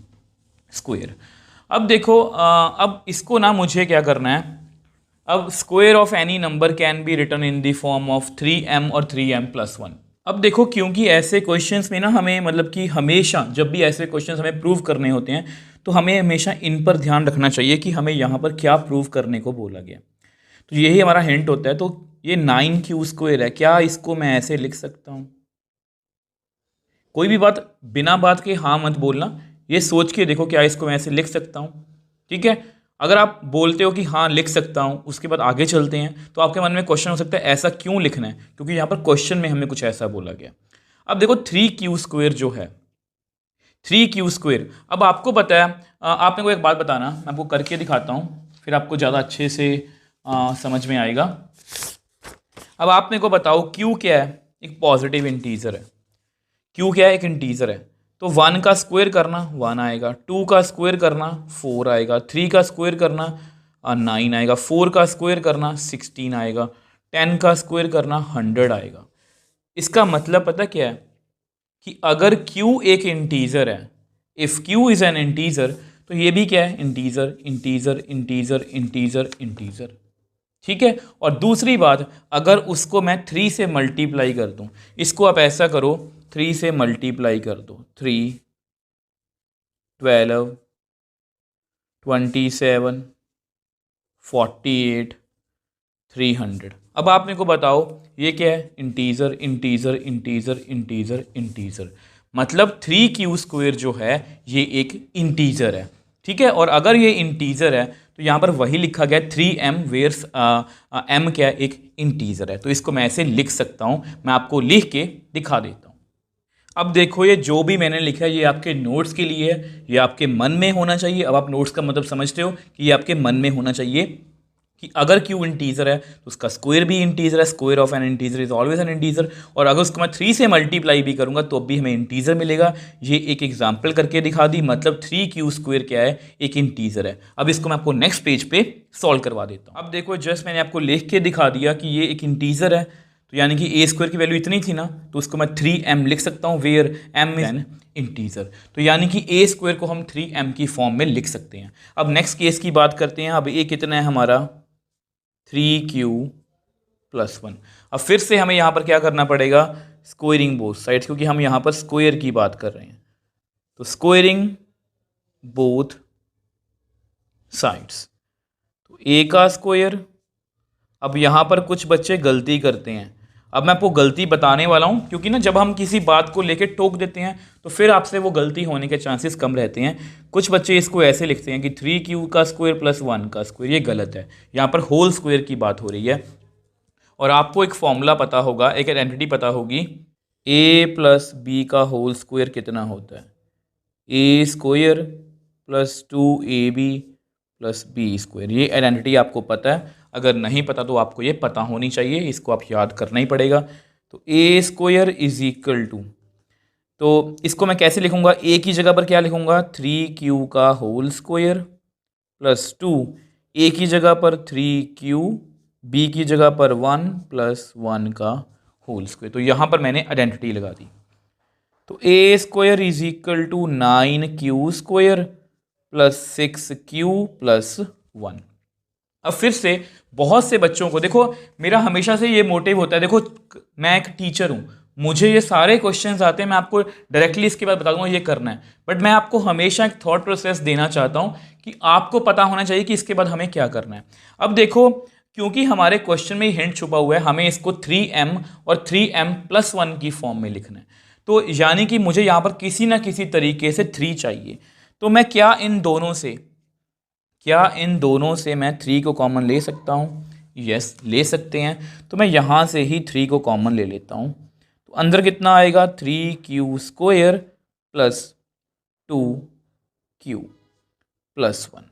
स्क्वायर। अब देखो अब इसको ना मुझे क्या करना है, अब square of any number can be written in the form of 3m और 3m+1। अब देखो क्योंकि ऐसे क्वेश्चंस में ना हमें मतलब कि हमेशा जब भी ऐसे क्वेश्चंस हमें प्रूव करने होते हैं तो हमें हमेशा इन पर ध्यान रखना चाहिए कि हमें यहाँ पर क्या प्रूव करने को बोला गया। तो यही हमारा हिंट होता है। तो ये 9q स्क्वायर है, क्या इसको मैं ऐसे लिख सकता हूँ? कोई भी बात बिना बात के हाँ मत बोलना, ये सोच के देखो क्या इसको मैं ऐसे लिख सकता हूँ। ठीक है, अगर आप बोलते हो कि हाँ लिख सकता हूँ, उसके बाद आगे चलते हैं तो आपके मन में क्वेश्चन हो सकता है ऐसा क्यों लिखना है, क्योंकि यहाँ पर क्वेश्चन में हमें कुछ ऐसा बोला गया। अब देखो 3q स्क्वायर जो है 3q स्क्वायर, अब आपको पता है आप मेरे को एक बात बताना, मैं आपको करके दिखाता हूँ फिर आपको ज़्यादा अच्छे से समझ में आएगा। अब आप मेरे को बताओ q क्या है? एक पॉजिटिव इंटीजर है। q क्या है? एक इंटीजर है। तो 1 का स्क्वायर करना 1 आएगा, 2 का स्क्वायर करना 4 आएगा, 3 का स्क्वायर करना 9 आएगा, 4 का स्क्वायर करना 16 आएगा, 10 का स्क्वायर करना 100 आएगा। इसका मतलब पता क्या है कि अगर q एक इंटीजर है, if q is an integer, तो ये भी क्या है? Integer integer integer integer integer. ठीक है, और दूसरी बात, अगर उसको मैं 3 से मल्टीप्लाई कर दूं, इसको आप ऐसा करो 3 से मल्टीप्लाई कर दो, 3, 12, 27, 48, 300। अब आप मेरे को बताओ ये क्या है? Integer integer integer integer integer, मतलब 3q स्क्वायर जो है ये एक इंटीजर है। ठीक है, और अगर ये इंटीजर है तो यहाँ पर वही लिखा गया 3m वेयर्स m क्या है? एक इंटीजर है। तो इसको मैं ऐसे लिख सकता हूँ, मैं आपको लिख के दिखा देता हूँ। अब देखो ये जो भी मैंने लिखा है ये आपके नोट्स के लिए है, ये आपके मन में होना चाहिए। अब आप नोट्स का मतलब समझते हो कि ये आपके मन में होना चाहिए कि अगर q इंटीजर है तो उसका स्क्वायर भी इंटीजर है, square of N integer is always an integer. और अगर उसको मैं 3 से मल्टीप्लाई भी करूंगा तो भी हमें इंटीजर मिलेगा। ये एक एग्जांपल करके दिखा दी, मतलब 3q स्क्वायर क्या है? एक इंटीजर है। अब इसको मैं आपको नेक्स्ट पेज पे सॉल्व करवा देता हूँ। अब देखो जस्ट मैंने आपको लिख के दिखा दिया कि ये एक इंटीजर है, तो यानी कि ए स्क्वायर की वैल्यू इतनी थी ना, तो उसको मैं 3m लिख सकता हूँ where m is an integer. तो यानी कि ए स्क्वायर को हम 3m की फॉर्म में लिख सकते हैं। अब नेक्स्ट केस की बात करते हैं। अब ए कितना है हमारा? 3q+1। अब फिर से हमें यहाँ पर क्या करना पड़ेगा? स्क्वायरिंग बोथ साइड्स, क्योंकि हम यहाँ पर स्क्वायर की बात कर रहे हैं। तो स्क्वायरिंग बोथ साइड्स, तो a का स्क्वायर। अब यहाँ पर कुछ बच्चे गलती करते हैं, अब मैं आपको गलती बताने वाला हूँ, क्योंकि ना जब हम किसी बात को लेके टोक देते हैं तो फिर आपसे वो गलती होने के चांसेस कम रहते हैं। कुछ बच्चे इसको ऐसे लिखते हैं कि 3q का स्क्वायर प्लस 1 का स्क्वायर, ये गलत है। यहाँ पर होल स्क्वायर की बात हो रही है। और आपको एक फॉर्मूला पता होगा, एक आइडेंटिटी पता होगी, a प्लस बी का होल स्क्वायर कितना होता है? A square plus 2ab plus B square. ये आइडेंटिटी आपको पता है, अगर नहीं पता तो आपको ये पता होनी चाहिए, इसको आप याद करना ही पड़ेगा। तो A square is equal to, तो इसको मैं कैसे लिखूंगा? ए की जगह पर क्या लिखूंगा? 3q का होल स्क्वायर प्लस 2, ए की जगह पर 3q, बी की जगह पर 1 प्लस 1 का होल स्क्वायर। तो यहाँ पर मैंने आइडेंटिटी लगा दी। तो A square is equal to 9q square plus 6q plus 1। अब फिर से बहुत से बच्चों को देखो, मेरा हमेशा से ये मोटिव होता है, देखो मैं एक टीचर हूँ, मुझे ये सारे क्वेश्चंस आते हैं, मैं आपको डायरेक्टली इसके बाद बता दूंगा ये करना है, बट मैं आपको हमेशा एक थॉट प्रोसेस देना चाहता हूँ कि आपको पता होना चाहिए कि इसके बाद हमें क्या करना है। अब देखो क्योंकि हमारे क्वेश्चन में हिंट छुपा हुआ है, हमें इसको 3m और 3m+1 की फॉर्म में लिखना है। तो यानी कि मुझे यहाँ पर किसी ना किसी तरीके से 3 चाहिए। तो मैं क्या इन दोनों से मैं 3 को कॉमन ले सकता हूँ? यस, ले सकते हैं। तो मैं यहाँ से ही 3 को कॉमन ले लेता हूँ। तो अंदर कितना आएगा? 3q square plus 2q plus 1।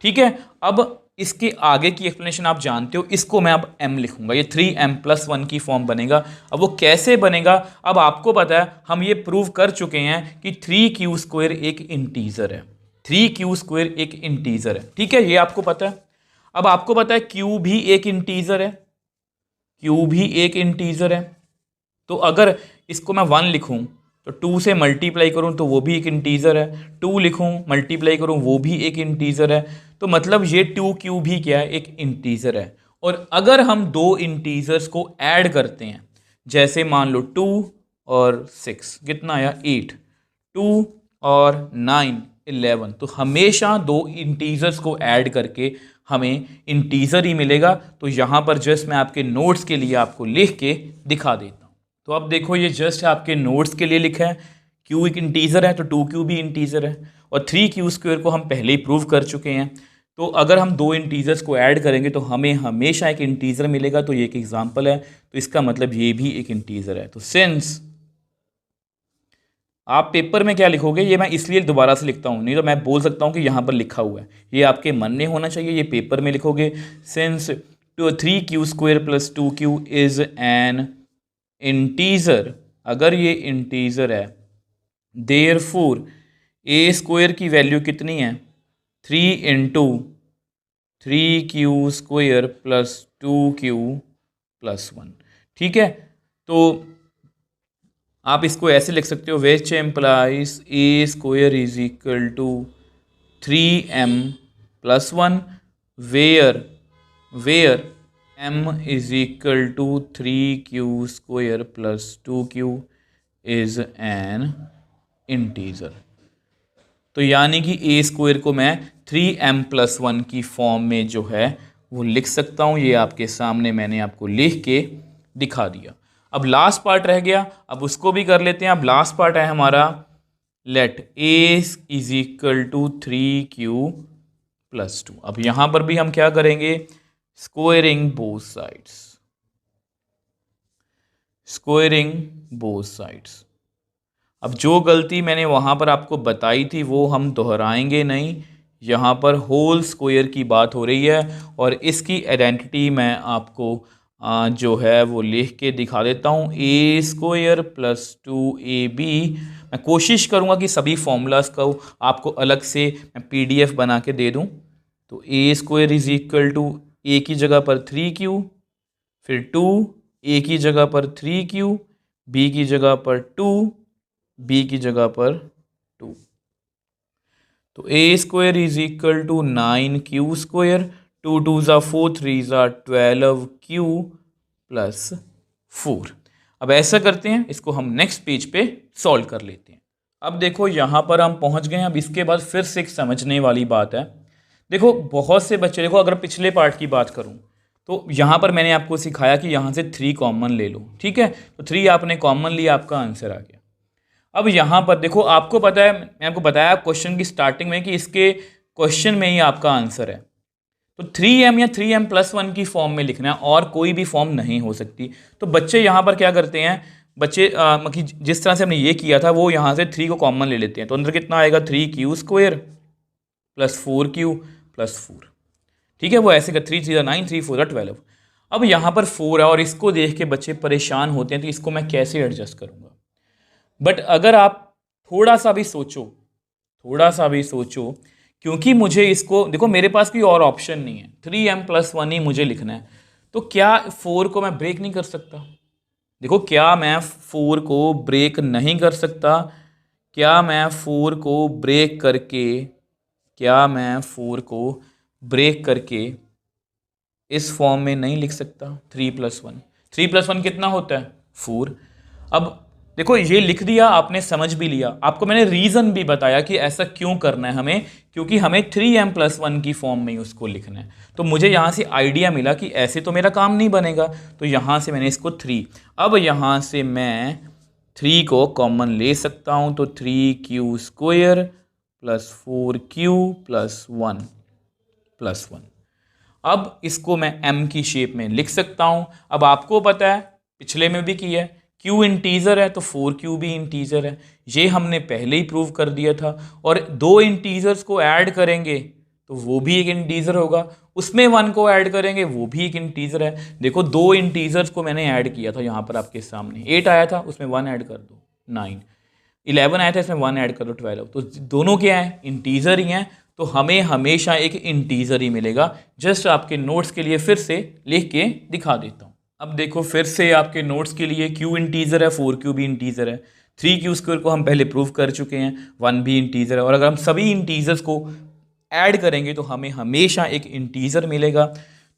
ठीक है, अब इसके आगे की एक्सप्लेनेशन आप जानते हो, इसको मैं अब m लिखूंगा, ये 3m+1 की फॉर्म बनेगा। अब वो कैसे बनेगा? अब आपको पता है, हम ये प्रूव कर चुके हैं कि 3q स्क्वायर एक इंटीजर है। 3q स्क्वायर एक इंटीजर है। ठीक है, ये आपको पता है। अब आपको पता है q भी एक इंटीजर है, q भी एक इंटीजर है। तो अगर इसको मैं 1 लिखूं तो 2 से मल्टीप्लाई करूं तो वो भी एक इंटीजर है, 2 लिखूं मल्टीप्लाई करूं वो भी एक इंटीजर है। तो मतलब ये 2q भी क्या है, एक इंटीजर है। और अगर हम दो इंटीजर्स को ऐड करते हैं, जैसे मान लो 2 और 6 कितना आया 8, 2 और 9 11, तो हमेशा दो इंटीजर्स को ऐड करके हमें इंटीजर ही मिलेगा। तो यहाँ पर जस्ट मैं आपके नोट्स के लिए आपको लिख के दिखा देता हूँ। तो अब देखो ये जस्ट आपके नोट्स के लिए लिखा है, q एक इंटीजर है तो 2q भी इंटीजर है, और 3q² को हम पहले ही प्रूव कर चुके हैं। तो अगर हम दो इंटीजर्स को ऐड करेंगे तो हमें हमेशा एक इंटीजर मिलेगा। तो ये एक एग्जांपल है, तो इसका मतलब ये भी एक इंटीजर है। तो सिंस आप पेपर में क्या लिखोगे, ये मैं इसलिए दोबारा से लिखता हूँ, नहीं तो मैं बोल सकता हूँ कि यहाँ पर लिखा हुआ है, ये आपके मन में होना चाहिए, ये पेपर में लिखोगे। Since 3q² + 2q is an integer, अगर ये इंटीजर है, देयरफॉर a² की वैल्यू कितनी है 3 × 3q² + 2q + 1। ठीक है, तो आप इसको ऐसे लिख सकते हो, which implies a² = 3m + 1 where m = 3q² + 2q is an integer. तो यानी कि a² को मैं 3m + 1 की फॉर्म में जो है वो लिख सकता हूँ। ये आपके सामने मैंने आपको लिख के दिखा दिया। अब लास्ट पार्ट रह गया, अब उसको भी कर लेते हैं। अब लास्ट पार्ट है हमारा, लेट a = 3q + 2। अब यहां पर भी हम क्या करेंगे, स्क्वायरिंग बोथ साइड्स। अब जो गलती मैंने वहां पर आपको बताई थी वो हम दोहराएंगे नहीं, यहाँ पर होल स्क्वायर की बात हो रही है, और इसकी आइडेंटिटी मैं आपको जो है वो लिख के दिखा देता हूँ। a² + 2ab, मैं कोशिश करूँगा कि सभी फॉर्मूलाज को आपको अलग से मैं PDF बना के दे दूँ। तो a² = a की जगह पर 3q, फिर 2, a की जगह पर 3q, b की जगह पर 2, b की जगह पर 2। तो a² = 9q², 2 2 = 4, 3 = 12q + 4। अब ऐसा करते हैं, इसको हम नेक्स्ट पेज पे सॉल्व कर लेते हैं। अब देखो यहाँ पर हम पहुँच गए हैं। अब इसके बाद फिर से एक समझने वाली बात है। देखो बहुत से बच्चे, देखो अगर पिछले पार्ट की बात करूँ तो यहाँ पर मैंने आपको सिखाया कि यहाँ से 3 कॉमन ले लो। ठीक है, तो 3 आपने कॉमन लिया, आपका आंसर आ गया। अब यहाँ पर देखो, आपको पता है, मैं आपको बताया क्वेश्चन की स्टार्टिंग में कि इसके क्वेश्चन में ही आपका आंसर है। तो 3m या 3m + 1 की फॉर्म में लिखना है, और कोई भी फॉर्म नहीं हो सकती। तो बच्चे यहाँ पर क्या करते हैं, बच्चे जिस तरह से हमने ये किया था वो यहाँ से 3 को कॉमन ले लेते हैं। तो अंदर कितना आएगा, 3q² + 4q + 4। ठीक है, वो ऐसे का 3 3 9, 3 4 12। अब यहाँ पर 4 है और इसको देख के बच्चे परेशान होते हैं, तो इसको मैं कैसे एडजस्ट करूँगा। बट अगर आप थोड़ा सा भी सोचो, क्योंकि मुझे इसको, देखो मेरे पास कोई और ऑप्शन नहीं है, 3m + 1 ही मुझे लिखना है। तो क्या 4 को मैं ब्रेक नहीं कर सकता? देखो, क्या मैं 4 को ब्रेक नहीं कर सकता? क्या मैं 4 को ब्रेक करके इस फॉर्म में नहीं लिख सकता? 3 + 1, 3 + 1 कितना होता है, 4। अब देखो ये लिख दिया आपने, समझ भी लिया। आपको मैंने रीज़न भी बताया कि ऐसा क्यों करना है हमें, क्योंकि हमें 3m + 1 की फॉर्म में ही उसको लिखना है। तो मुझे यहाँ से आइडिया मिला कि ऐसे तो मेरा काम नहीं बनेगा, तो यहाँ से मैंने इसको 3, अब यहाँ से मैं 3 को कॉमन ले सकता हूँ। तो 3q² + 4q + 1 + 1। अब इसको मैं m की शेप में लिख सकता हूँ। अब आपको पता है, पिछले में भी किया है, q इंटीजर है तो 4q भी इंटीजर है, ये हमने पहले ही प्रूव कर दिया था। और दो इंटीजर्स को ऐड करेंगे तो वो भी एक इंटीजर होगा, उसमें 1 को ऐड करेंगे वो भी एक इंटीजर है। देखो दो इंटीजर्स को मैंने ऐड किया था यहाँ पर आपके सामने, 8 आया था, उसमें 1 ऐड कर दो 9, 11 आया था, इसमें 1 ऐड कर दो 12। तो दोनों क्या है, इंटीजर ही हैं। तो हमें हमेशा एक इंटीजर ही मिलेगा। जस्ट आपके नोट्स के लिए फिर से लिख के दिखा देता हूँ। अब देखो फिर से आपके नोट्स के लिए q इंटीजर है, 4q भी इंटीजर है, 3q² को हम पहले प्रूव कर चुके हैं, 1 भी इंटीजर है, और अगर हम सभी इंटीजर्स को ऐड करेंगे तो हमें हमेशा एक इंटीजर मिलेगा।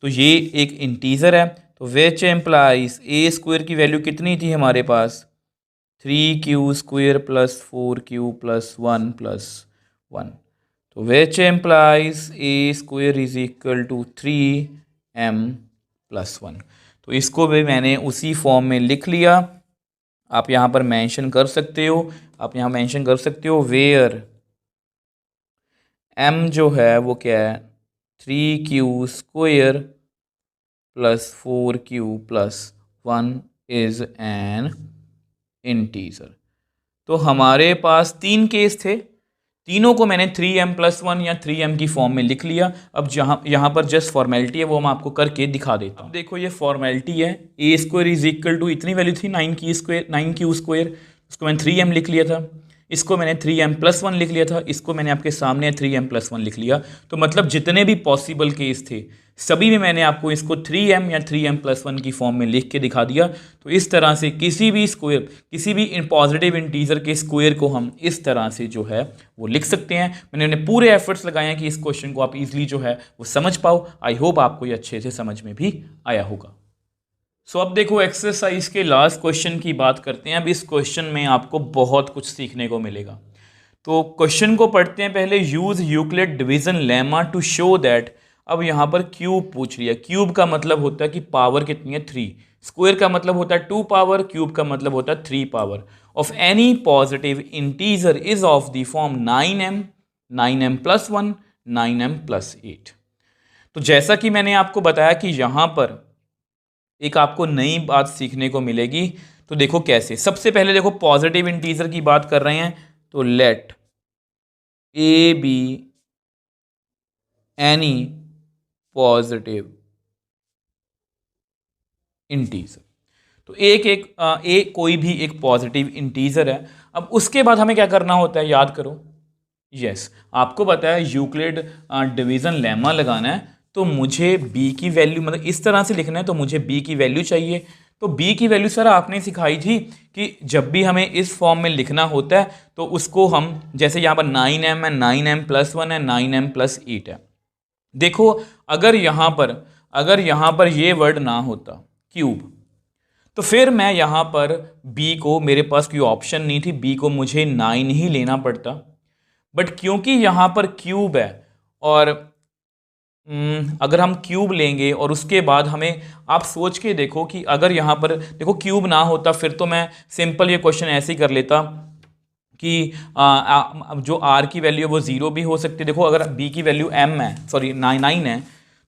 तो ये एक इंटीजर है, तो विच एम्प्लाइज a² की वैल्यू कितनी थी हमारे पास, 3q² plus 4q plus 1 plus 1, तो which implies a² is equal to 3m plus 1। तो इसको भी मैंने उसी फॉर्म में लिख लिया। आप यहाँ पर मेंशन कर सकते हो, आप यहाँ मेंशन कर सकते हो वेयर m जो है वो क्या है, 3q² plus 4q plus 1 is an integer. तो हमारे पास 3 केस थे, तीनों को मैंने 3m प्लस 1 या 3m की फॉर्म में लिख लिया। अब जहाँ यहाँ पर जस्ट फॉर्मेलिटी है वो मैं आपको करके दिखा देता हूँ। देखो ये फॉर्मेलिटी है, a² इज इक्वल टू इतनी वैल्यू थी 9q², उसको मैंने 3m लिख लिया था, इसको मैंने 3m प्लस 1 लिख लिया था, इसको मैंने आपके सामने 3m प्लस 1 लिख लिया। तो मतलब जितने भी पॉसिबल केस थे सभी में मैंने आपको इसको 3m या 3m प्लस 1 की फॉर्म में लिख के दिखा दिया। तो इस तरह से किसी भी स्क्वायर, किसी भी पॉजिटिव इंटीजर के स्क्वायर को हम इस तरह से जो है वो लिख सकते हैं। मैंने पूरे एफर्ट्स लगाए हैं कि इस क्वेश्चन को आप इजीली जो है वो समझ पाओ। आई होप आपको ये अच्छे से समझ में भी आया होगा। सो अब देखो एक्सरसाइज के लास्ट क्वेश्चन की बात करते हैं। अब इस क्वेश्चन में आपको बहुत कुछ सीखने को मिलेगा। तो क्वेश्चन को पढ़ते हैं पहले। Use Euclid division lemma to show that, अब यहाँ पर क्यूब पूछ लिया। क्यूब का मतलब होता है कि पावर कितनी है, 3। स्क्वायर का मतलब होता है 2 पावर, क्यूब का मतलब होता है 3 power of any positive integer is of the form 9m plus 1, 9m plus 8। तो जैसा कि मैंने आपको बताया कि यहाँ पर एक आपको नई बात सीखने को मिलेगी। तो देखो कैसे, सबसे पहले देखो पॉजिटिव इंटीजर की बात कर रहे हैं, तो let a be any positive integer. तो एक कोई भी एक पॉजिटिव इंटीजर है। अब उसके बाद हमें क्या करना होता है, याद करो। यस, आपको पता है यूक्लिड डिवीजन लेमा लगाना है, तो मुझे b की वैल्यू मतलब इस तरह से लिखना है, तो मुझे b की वैल्यू चाहिए। तो b की वैल्यू सर आपने सिखाई थी कि जब भी हमें इस फॉर्म में लिखना होता है तो उसको हम, जैसे यहाँ पर 9m है, 9m प्लस 1 है, 9m प्लस 8 है। देखो अगर यहाँ पर ये वर्ड ना होता क्यूब, तो फिर मैं यहाँ पर b को, मेरे पास कोई ऑप्शन नहीं थी, b को मुझे 9 ही लेना पड़ता। बट क्योंकि यहाँ पर क्यूब है, और अगर हम क्यूब लेंगे और उसके बाद हमें, आप सोच के देखो कि अगर यहाँ पर देखो क्यूब ना होता, फिर तो मैं सिंपल ये क्वेश्चन ऐसे ही कर लेता कि जो r की वैल्यू है वो 0 भी हो सकती है। देखो अगर b की वैल्यू m है, सॉरी 9 है,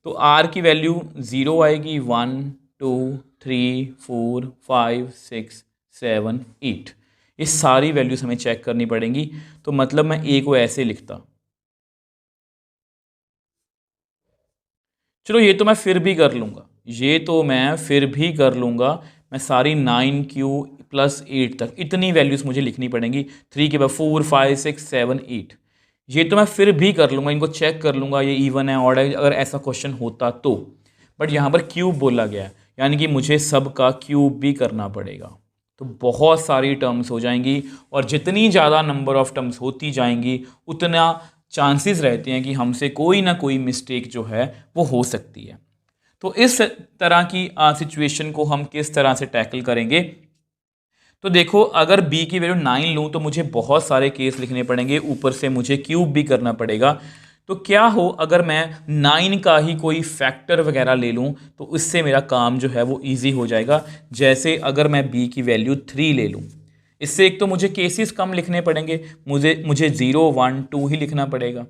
तो r की वैल्यू 0 आएगी, 1 2 3 4 5 6 7 8। ये सारी वैल्यूज हमें चेक करनी पड़ेंगी। तो मतलब मैं a को ऐसे लिखता, चलो ये तो मैं फिर भी कर लूँगा, मैं सारी 9q प्लस 8 तक इतनी वैल्यूज़ मुझे लिखनी पड़ेंगी, 3 के बाद 4 5 6 7 8, ये तो मैं फिर भी कर लूँगा, इनको चेक कर लूँगा ये इवन है ऑड है, अगर ऐसा क्वेश्चन होता तो। बट यहाँ पर क्यूब बोला गया है, यानी कि मुझे सब का क्यूब भी करना पड़ेगा। तो बहुत सारी टर्म्स हो जाएंगी, और जितनी ज़्यादा नंबर ऑफ टर्म्स होती जाएंगी उतना चांसेस रहते हैं कि हमसे कोई ना कोई मिस्टेक जो है वो हो सकती है। तो इस तरह की सिचुएशन को हम किस तरह से टैकल करेंगे। तो देखो अगर b की वैल्यू 9 लूँ तो मुझे बहुत सारे केस लिखने पड़ेंगे, ऊपर से मुझे क्यूब भी करना पड़ेगा। तो क्या हो अगर मैं 9 का ही कोई फैक्टर वगैरह ले लूँ, तो इससे मेरा काम जो है वो ईजी हो जाएगा। जैसे अगर मैं b की वैल्यू 3 ले लूँ, इससे एक तो मुझे केसेस कम लिखने पड़ेंगे, मुझे 0 1 2 ही लिखना पड़ेगा।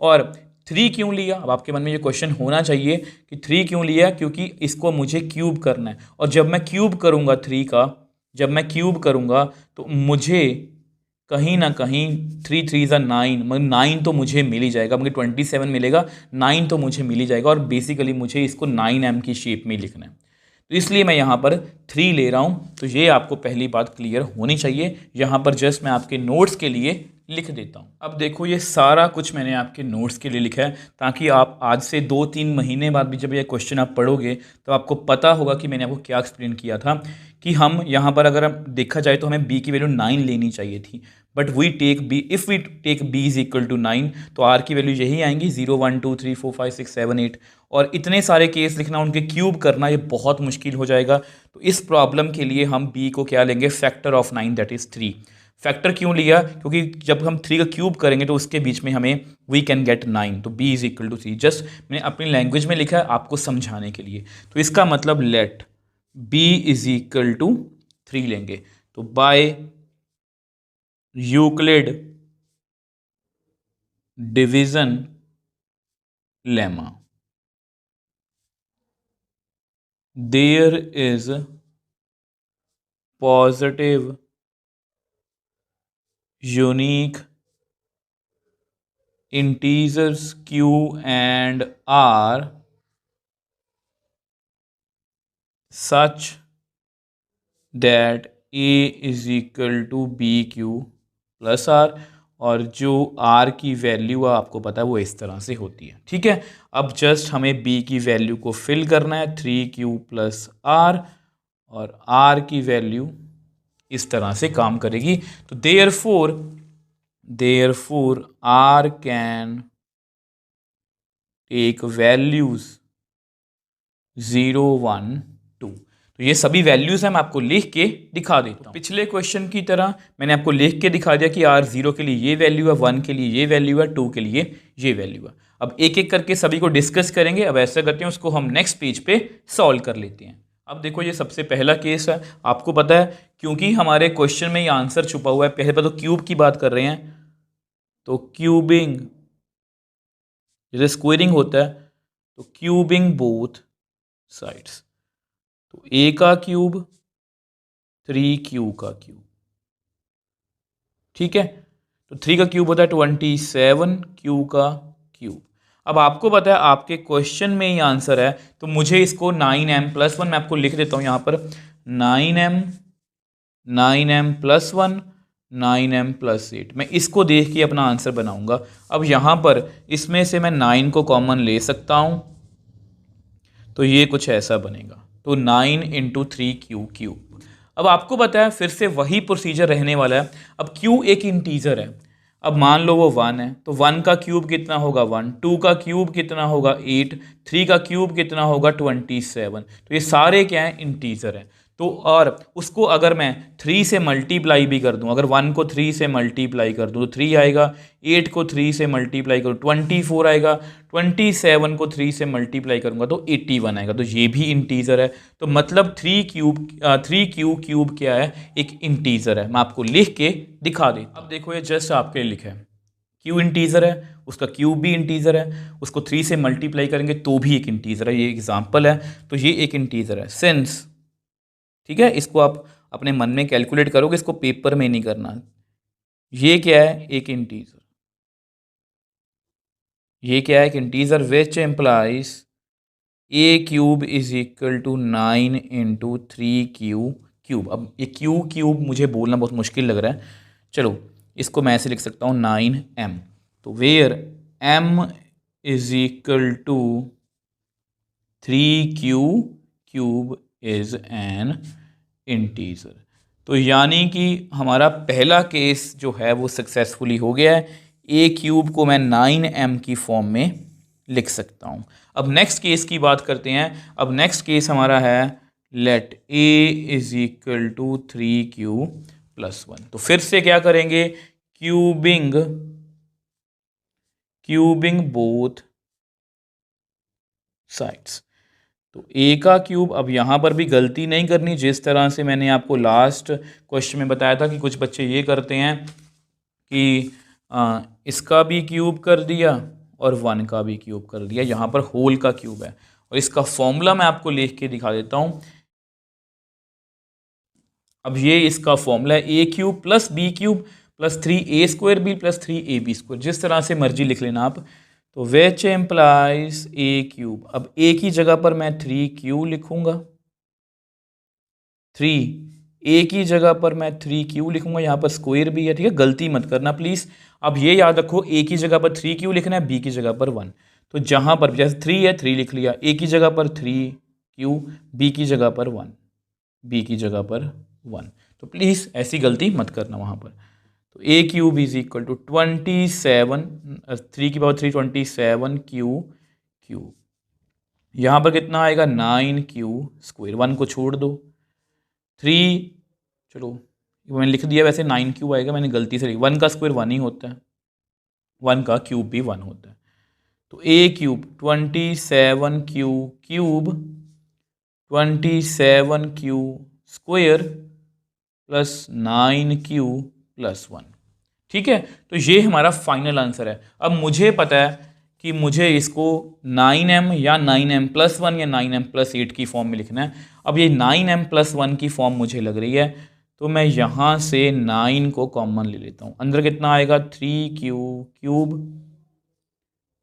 और 3 क्यों लिया, अब आपके मन में ये क्वेश्चन होना चाहिए कि 3 क्यों लिया, क्योंकि इसको मुझे क्यूब करना है। और जब मैं क्यूब करूँगा 3 का, जब मैं क्यूब करूँगा तो मुझे कहीं ना कहीं 3 3 ज़ा 9, मतलब 9 तो मुझे मिल ही जाएगा, मुझे 27 मिलेगा, 9 तो मुझे मिल ही जाएगा। और बेसिकली मुझे इसको 9m की शेप में लिखना है, तो इसलिए मैं यहाँ पर 3 ले रहा हूँ। तो ये आपको पहली बात क्लियर होनी चाहिए। यहाँ पर जस्ट मैं आपके नोट्स के लिए लिख देता हूँ। अब देखो ये सारा कुछ मैंने आपके नोट्स के लिए लिखा है ताकि आप आज से 2-3 महीने बाद भी जब ये क्वेश्चन आप पढ़ोगे तो आपको पता होगा कि मैंने आपको क्या एक्सप्लेन किया था कि हम यहाँ पर अगर हम देखा जाए तो हमें b की वैल्यू 9 लेनी चाहिए थी, but we take b, if we take b is equal to 9 तो r की वैल्यू यही आएंगी 0 1 2 3 4 5 6 7 8 और इतने सारे केस लिखना, उनके क्यूब करना ये बहुत मुश्किल हो जाएगा। तो इस प्रॉब्लम के लिए हम b को क्या लेंगे, factor of 9 that is 3। Factor क्यों लिया, क्योंकि जब हम 3 का क्यूब करेंगे तो उसके बीच में हमें वी कैन गेट 9, तो b is equal to 3। Just मैंने अपनी लैंग्वेज में लिखा है आपको समझाने के लिए। तो इसका मतलब let b is equal to 3 लेंगे। तो by Euclid division lemma there is positive unique integers q and r such that a is equal to bq plus r, और जो r की वैल्यू आपको पता है वो इस तरह से होती है। ठीक है, अब जस्ट हमें b की वैल्यू को फिल करना है 3q प्लस आर, और r की वैल्यू इस तरह से काम करेगी। तो therefore r can take values 0 1 2। तो ये सभी वैल्यूज हैं, मैं आपको लिख के दिखा देता हूँ। पिछले क्वेश्चन की तरह मैंने आपको लिख के दिखा दिया कि r 0 के लिए ये वैल्यू है, 1 के लिए ये वैल्यू है, 2 के लिए ये वैल्यू है। अब एक एक करके सभी को डिस्कस करेंगे। अब ऐसा करते हैं, उसको हम नेक्स्ट पेज पे सॉल्व कर लेते हैं। अब देखो ये सबसे पहला केस है, आपको पता है क्योंकि हमारे क्वेश्चन में ये आंसर छुपा हुआ है, पहले पर तो क्यूब की बात कर रहे हैं, तो क्यूबिंग जैसे स्क्वेयरिंग होता है तो क्यूबिंग बोथ साइड्स, तो a का क्यूब 3q का क्यूब। ठीक है, तो 3 का क्यूब होता है 27, q का क्यूब। अब आपको पता है आपके क्वेश्चन में ही आंसर है, तो मुझे इसको 9m प्लस 1 मैं आपको लिख देता हूँ यहाँ पर 9m प्लस 1 9m प्लस 8, मैं इसको देख के अपना आंसर बनाऊंगा। अब यहाँ पर इसमें से मैं 9 को कॉमन ले सकता हूँ, तो ये कुछ ऐसा बनेगा, तो 9 इंटू 3q क्यूब। अब आपको पता है फिर से वही प्रोसीजर रहने वाला है। अब q एक इंटीजर है, अब मान लो वो 1 है, तो 1 का क्यूब कितना होगा 1, 2 का क्यूब कितना होगा 8, 3 का क्यूब कितना होगा 27। तो ये सारे क्या हैं, इंटीजर हैं। तो और उसको अगर मैं 3 से मल्टीप्लाई भी कर दूं, अगर 1 को 3 से मल्टीप्लाई कर दूं तो 3 आएगा, 8 को 3 से मल्टीप्लाई करूँ 24 आएगा, 27 को 3 से मल्टीप्लाई करूंगा तो 81 आएगा, तो ये भी इंटीजर है। तो मतलब 3q क्यूब क्या है, एक इंटीजर है। मैं आपको लिख के दिखा देता हूँ। अब देखो ये जस्ट आपके लिए लिखा है, q इंटीजर है, उसका क्यूब भी इंटीजर है, उसको 3 से मल्टीप्लाई करेंगे तो भी एक इंटीजर है। ये एग्जाम्पल है, तो ये एक इंटीजर है सिंस। ठीक है, इसको आप अपने मन में कैलकुलेट करोगे, इसको पेपर में नहीं करना। ये क्या है, एक इंटीजर। ये क्या है, एक integer which implies a cube is equal to 9 into 3q cube. अब ये q क्यूब मुझे बोलना बहुत मुश्किल लग रहा है, चलो इसको मैं ऐसे लिख सकता हूँ 9m। तो where m is equal to 3q cube is an integer. तो यानी कि हमारा पहला केस जो है वो सक्सेसफुली हो गया है, a क्यूब को मैं 9m की फॉर्म में लिख सकता हूँ। अब नेक्स्ट केस की बात करते हैं। अब नेक्स्ट केस हमारा है let a is equal to 3q plus 1। तो फिर से क्या करेंगे, क्यूबिंग बोथ साइड्स। तो a का क्यूब, अब यहाँ पर भी गलती नहीं करनी, जिस तरह से मैंने आपको लास्ट क्वेश्चन में बताया था कि कुछ बच्चे ये करते हैं कि इसका भी क्यूब कर दिया और 1 का भी क्यूब कर दिया, यहाँ पर होल का क्यूब है। और इसका फॉर्मूला मैं आपको लिख के दिखा देता हूँ। अब ये इसका फॉर्मूला है a cube plus b cube plus 3a square b plus 3ab square, जिस तरह से मर्जी लिख लेना आप। तो विच एम्प्लाइज a क्यूब, अब a की जगह पर मैं 3q लिखूंगा, 3 ए की जगह पर मैं 3q लिखूंगा, यहाँ पर स्क्वायर भी है, ठीक है, गलती मत करना प्लीज़। अब ये याद रखो, ए की जगह पर 3q लिखना है, बी की जगह पर 1। तो जहाँ पर जैसे 3 है 3 लिख लिया, ए की जगह पर 3q, बी की जगह पर 1, बी की जगह पर 1। तो प्लीज़ ऐसी गलती मत करना वहाँ पर। तो A cube is equal to 27, 3 की पावर 3 27 क्यूब। यहाँ पर कितना आएगा 9q स्क्वायर, 1 को छोड़ दो, 3, चलो मैंने लिख दिया, वैसे 9q आएगा, मैंने गलती से 1 का स्क्वायर 1 ही होता है, 1 का क्यूब भी 1 होता है। तो A cube 27q cube 27q square plus 9q plus 1, ठीक है। तो ये हमारा फाइनल आंसर है। अब मुझे पता है कि मुझे इसको 9m या 9m प्लस 1 या 9m प्लस 8 की फॉर्म में लिखना है। अब ये 9m प्लस 1 की फॉर्म मुझे लग रही है, तो मैं यहाँ से 9 को कॉमन ले लेता हूँ। अंदर कितना आएगा 3q cube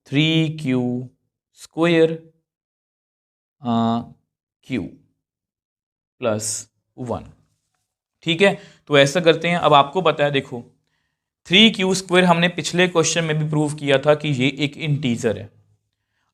3q square q plus 1, ठीक है। तो ऐसा करते हैं, अब आपको पता है, देखो 3q स्क्वायर हमने पिछले क्वेश्चन में भी प्रूव किया था कि ये एक इंटीजर है।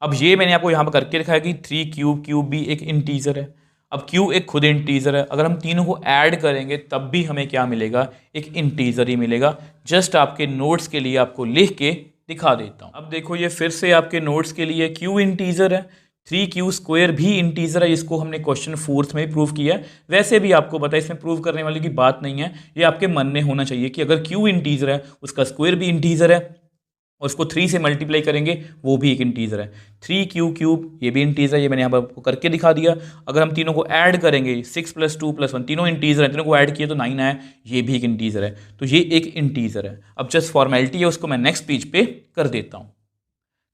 अब ये मैंने आपको यहाँ पर करके दिखाया कि 3q भी एक इंटीजर है। अब q एक खुद इंटीजर है, अगर हम तीनों को ऐड करेंगे तब भी हमें क्या मिलेगा, एक इंटीजर ही मिलेगा। जस्ट आपके नोट्स के लिए आपको लिख के दिखा देता हूँ। अब देखो ये फिर से आपके नोट्स के लिए, q इंटीजर है, 3q स्क्वायर भी इंटीजर है, इसको हमने क्वेश्चन 4th में भी प्रूव किया है। वैसे भी आपको पता है, इसमें प्रूव करने वाली की बात नहीं है, ये आपके मन में होना चाहिए कि अगर q इंटीजर है उसका स्क्वायर भी इंटीजर है, और उसको 3 से मल्टीप्लाई करेंगे वो भी एक इंटीजर है। 3q क्यूब ये भी इंटीजर है, ये मैंने यहाँ पर आपको करके दिखा दिया। अगर हम तीनों को ऐड करेंगे 6 + 2 + 1, तीनों इंटीजर है, तीनों को ऐड किए तो 9 आया, ये भी एक इंटीजर है। तो ये एक इंटीजर है। अब जस्ट फॉर्मेलिटी है, उसको मैं नेक्स्ट पेज पे कर देता हूँ।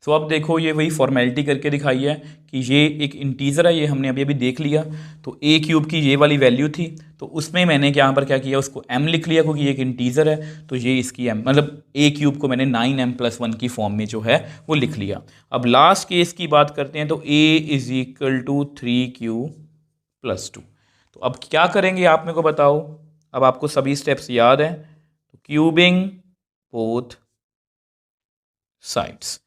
तो अब देखो ये वही फॉर्मेलिटी करके दिखाई है कि ये एक इंटीजर है, ये हमने अभी अभी देख लिया। तो ए क्यूब की ये वाली वैल्यू थी, तो उसमें मैंने यहाँ पर क्या किया, उसको m लिख लिया क्योंकि ये एक इंटीजर है। तो ये इसकी m मतलब ए क्यूब को मैंने 9m + 1 की फॉर्म में जो है वो लिख लिया। अब लास्ट केस की बात करते हैं, तो a = 3q + 2। तो अब क्या करेंगे आप मेरे को बताओ। अब आपको सभी स्टेप्स याद हैं, तो क्यूबिंग बोथ साइड्स,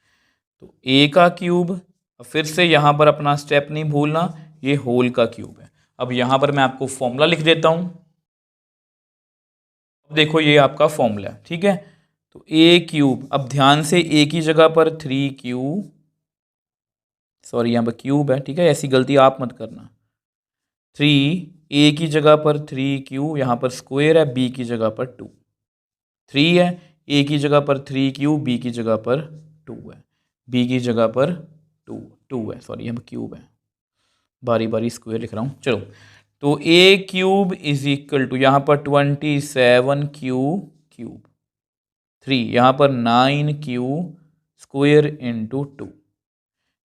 तो a का क्यूब, फिर से यहाँ पर अपना स्टेप नहीं भूलना, ये होल का क्यूब है। अब यहाँ पर मैं आपको फॉर्मूला लिख देता हूँ। अब देखो ये आपका फॉर्मूला है, ठीक है। तो a क्यूब, अब ध्यान से a की जगह पर 3q, सॉरी यहाँ पर क्यूब है, ठीक है, ऐसी गलती आप मत करना। 3 a की जगह पर 3q, यहाँ पर स्क्वायर है, b की जगह पर 2, 3 है, a की जगह पर 3q, b की जगह पर 2 है, b की जगह पर 2 है, सॉरी यहाँ पर क्यूब है, बारी बारी स्क्वायर लिख रहा हूँ। चलो, तो a क्यूब = यहाँ पर 27q क्यूब, 3 यहाँ पर 9q स्क्वायर × 2,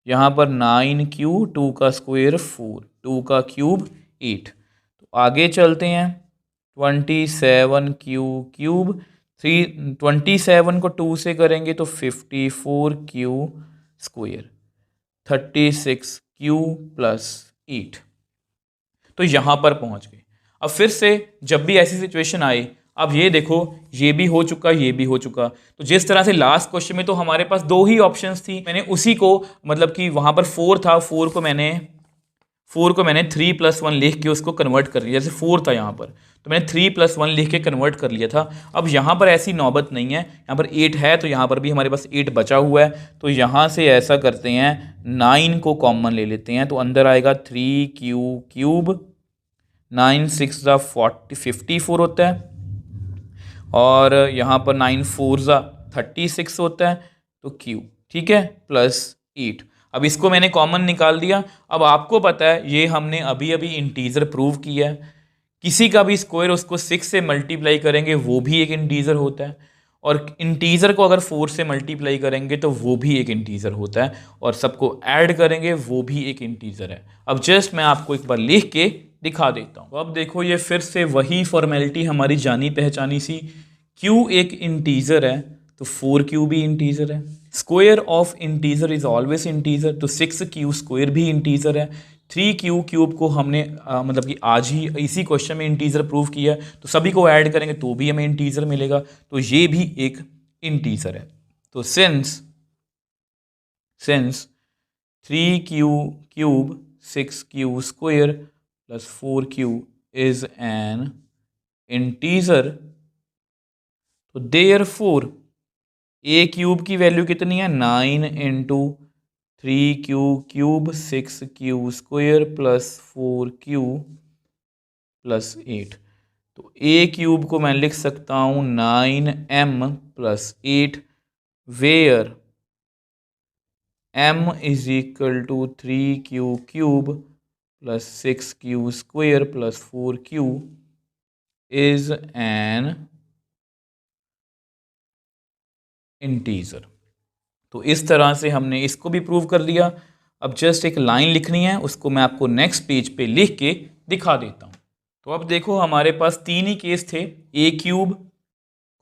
यहाँ पर 9q, 2 का स्क्वायर 4, 2 का क्यूब 8। तो आगे चलते हैं, 27q क्यूब, 27 को 2 से करेंगे तो 54q स्क्वायर, 36q + 8। तो यहाँ पर पहुँच गए। अब फिर से जब भी ऐसी सिचुएशन आए, अब ये देखो ये भी हो चुका, ये भी हो चुका। तो जिस तरह से लास्ट क्वेश्चन में तो हमारे पास 2 ही ऑप्शंस थी, मैंने उसी को मतलब कि वहाँ पर 4 था, 4 को मैंने 3 + 1 लिख के उसको कन्वर्ट कर लिया। जैसे 4 था यहाँ पर, तो मैंने 3 + 1 लिख के कन्वर्ट कर लिया था। अब यहाँ पर ऐसी नौबत नहीं है, यहाँ पर 8 है तो यहाँ पर भी हमारे पास 8 बचा हुआ है। तो यहाँ से ऐसा करते हैं, 9 को कॉमन ले लेते हैं, तो अंदर आएगा 3q क्यूब, 9 × 6 = 54 होता है, और यहाँ पर 9 × 4 = 36 होता है, तो क्यूब, ठीक है, +8। अब इसको मैंने कॉमन निकाल दिया। अब आपको पता है ये हमने अभी अभी इंटीजर प्रूव किया है, किसी का भी स्क्वायर उसको 6 से मल्टीप्लाई करेंगे वो भी एक इंटीजर होता है, और इंटीजर को अगर 4 से मल्टीप्लाई करेंगे तो वो भी एक इंटीजर होता है, और सबको ऐड करेंगे वो भी एक इंटीजर है। अब जस्ट मैं आपको एक बार लिख के दिखा देता हूँ। तो अब देखो ये फिर से वही फॉर्मेलिटी हमारी जानी पहचानी सी, q एक इंटीजर है तो 4q भी इंटीजर है, square of integer is always integer, तो 6q स्क्वायर भी इंटीजर है, 3q³ को हमने मतलब कि आज ही इसी क्वेश्चन में इंटीजर प्रूव किया है, तो सभी को ऐड करेंगे तो भी हमें इंटीजर मिलेगा, तो ये भी एक इंटीजर है। तो since 3q³ 6q² + 4q is an integer, तो देयरफॉर a³ की वैल्यू कितनी है 9 × 3q³ 6q² + 4q + 8। तो a³ को मैं लिख सकता हूँ 9m + 8, where m = 3q³ + 6q² + 4q is an integer. तो इस तरह से हमने इसको भी प्रूव कर दिया। अब जस्ट एक लाइन लिखनी है, उसको मैं आपको नेक्स्ट पेज पे लिख के दिखा देता हूँ। तो अब देखो हमारे पास तीन ही केस थे। a³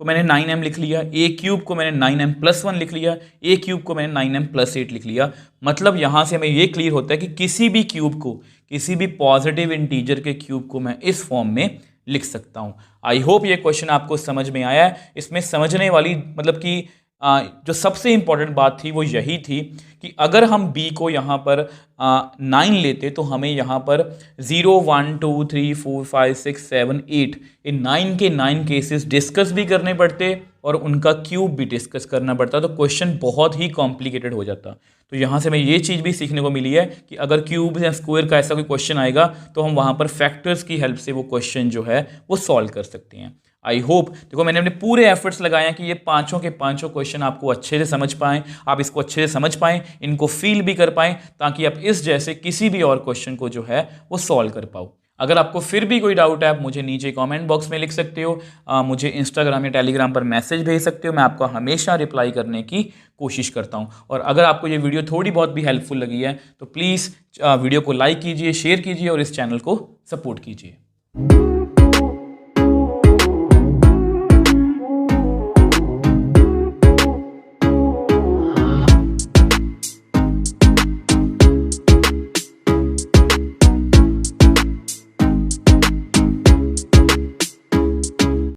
को मैंने 9m लिख लिया, a³ को मैंने 9m + 1 लिख लिया, a³ को मैंने 9m + 8 लिख लिया। मतलब यहाँ से हमें ये क्लियर होता है कि किसी भी क्यूब को, किसी भी पॉजिटिव इंटीजर के क्यूब को मैं इस फॉर्म में लिख सकता हूँ। आई होप ये क्वेश्चन आपको समझ में आया है। इसमें समझने वाली मतलब कि जो सबसे इंपॉर्टेंट बात थी वो यही थी कि अगर हम b को यहाँ पर 9 लेते तो हमें यहाँ पर 0 1 2 3 4 5 6 7 8 इन 9 के 9 केसेस डिस्कस भी करने पड़ते और उनका क्यूब भी डिस्कस करना पड़ता, तो क्वेश्चन बहुत ही कॉम्प्लिकेटेड हो जाता। तो यहाँ से हमें ये चीज़ भी सीखने को मिली है कि अगर क्यूब या स्क्वायर का ऐसा कोई क्वेश्चन आएगा तो हम वहाँ पर फैक्टर्स की हेल्प से वो क्वेश्चन जो है वो सॉल्व कर सकते हैं। आई होप देखो मैंने अपने पूरे एफर्ट्स लगाए हैं कि ये पांचों के पांचों क्वेश्चन आपको अच्छे से समझ पाएं, आप इसको अच्छे से समझ पाएं, इनको फील भी कर पाएं, ताकि आप इस जैसे किसी भी और क्वेश्चन को जो है वो सॉल्व कर पाओ। अगर आपको फिर भी कोई डाउट है आप मुझे नीचे कमेंट बॉक्स में लिख सकते हो, मुझे इंस्टाग्राम या टेलीग्राम पर मैसेज भेज सकते हो, मैं आपको हमेशा रिप्लाई करने की कोशिश करता हूँ। और अगर आपको ये वीडियो थोड़ी बहुत भी हेल्पफुल लगी है तो प्लीज़ वीडियो को लाइक कीजिए, शेयर कीजिए और इस चैनल को सपोर्ट कीजिए।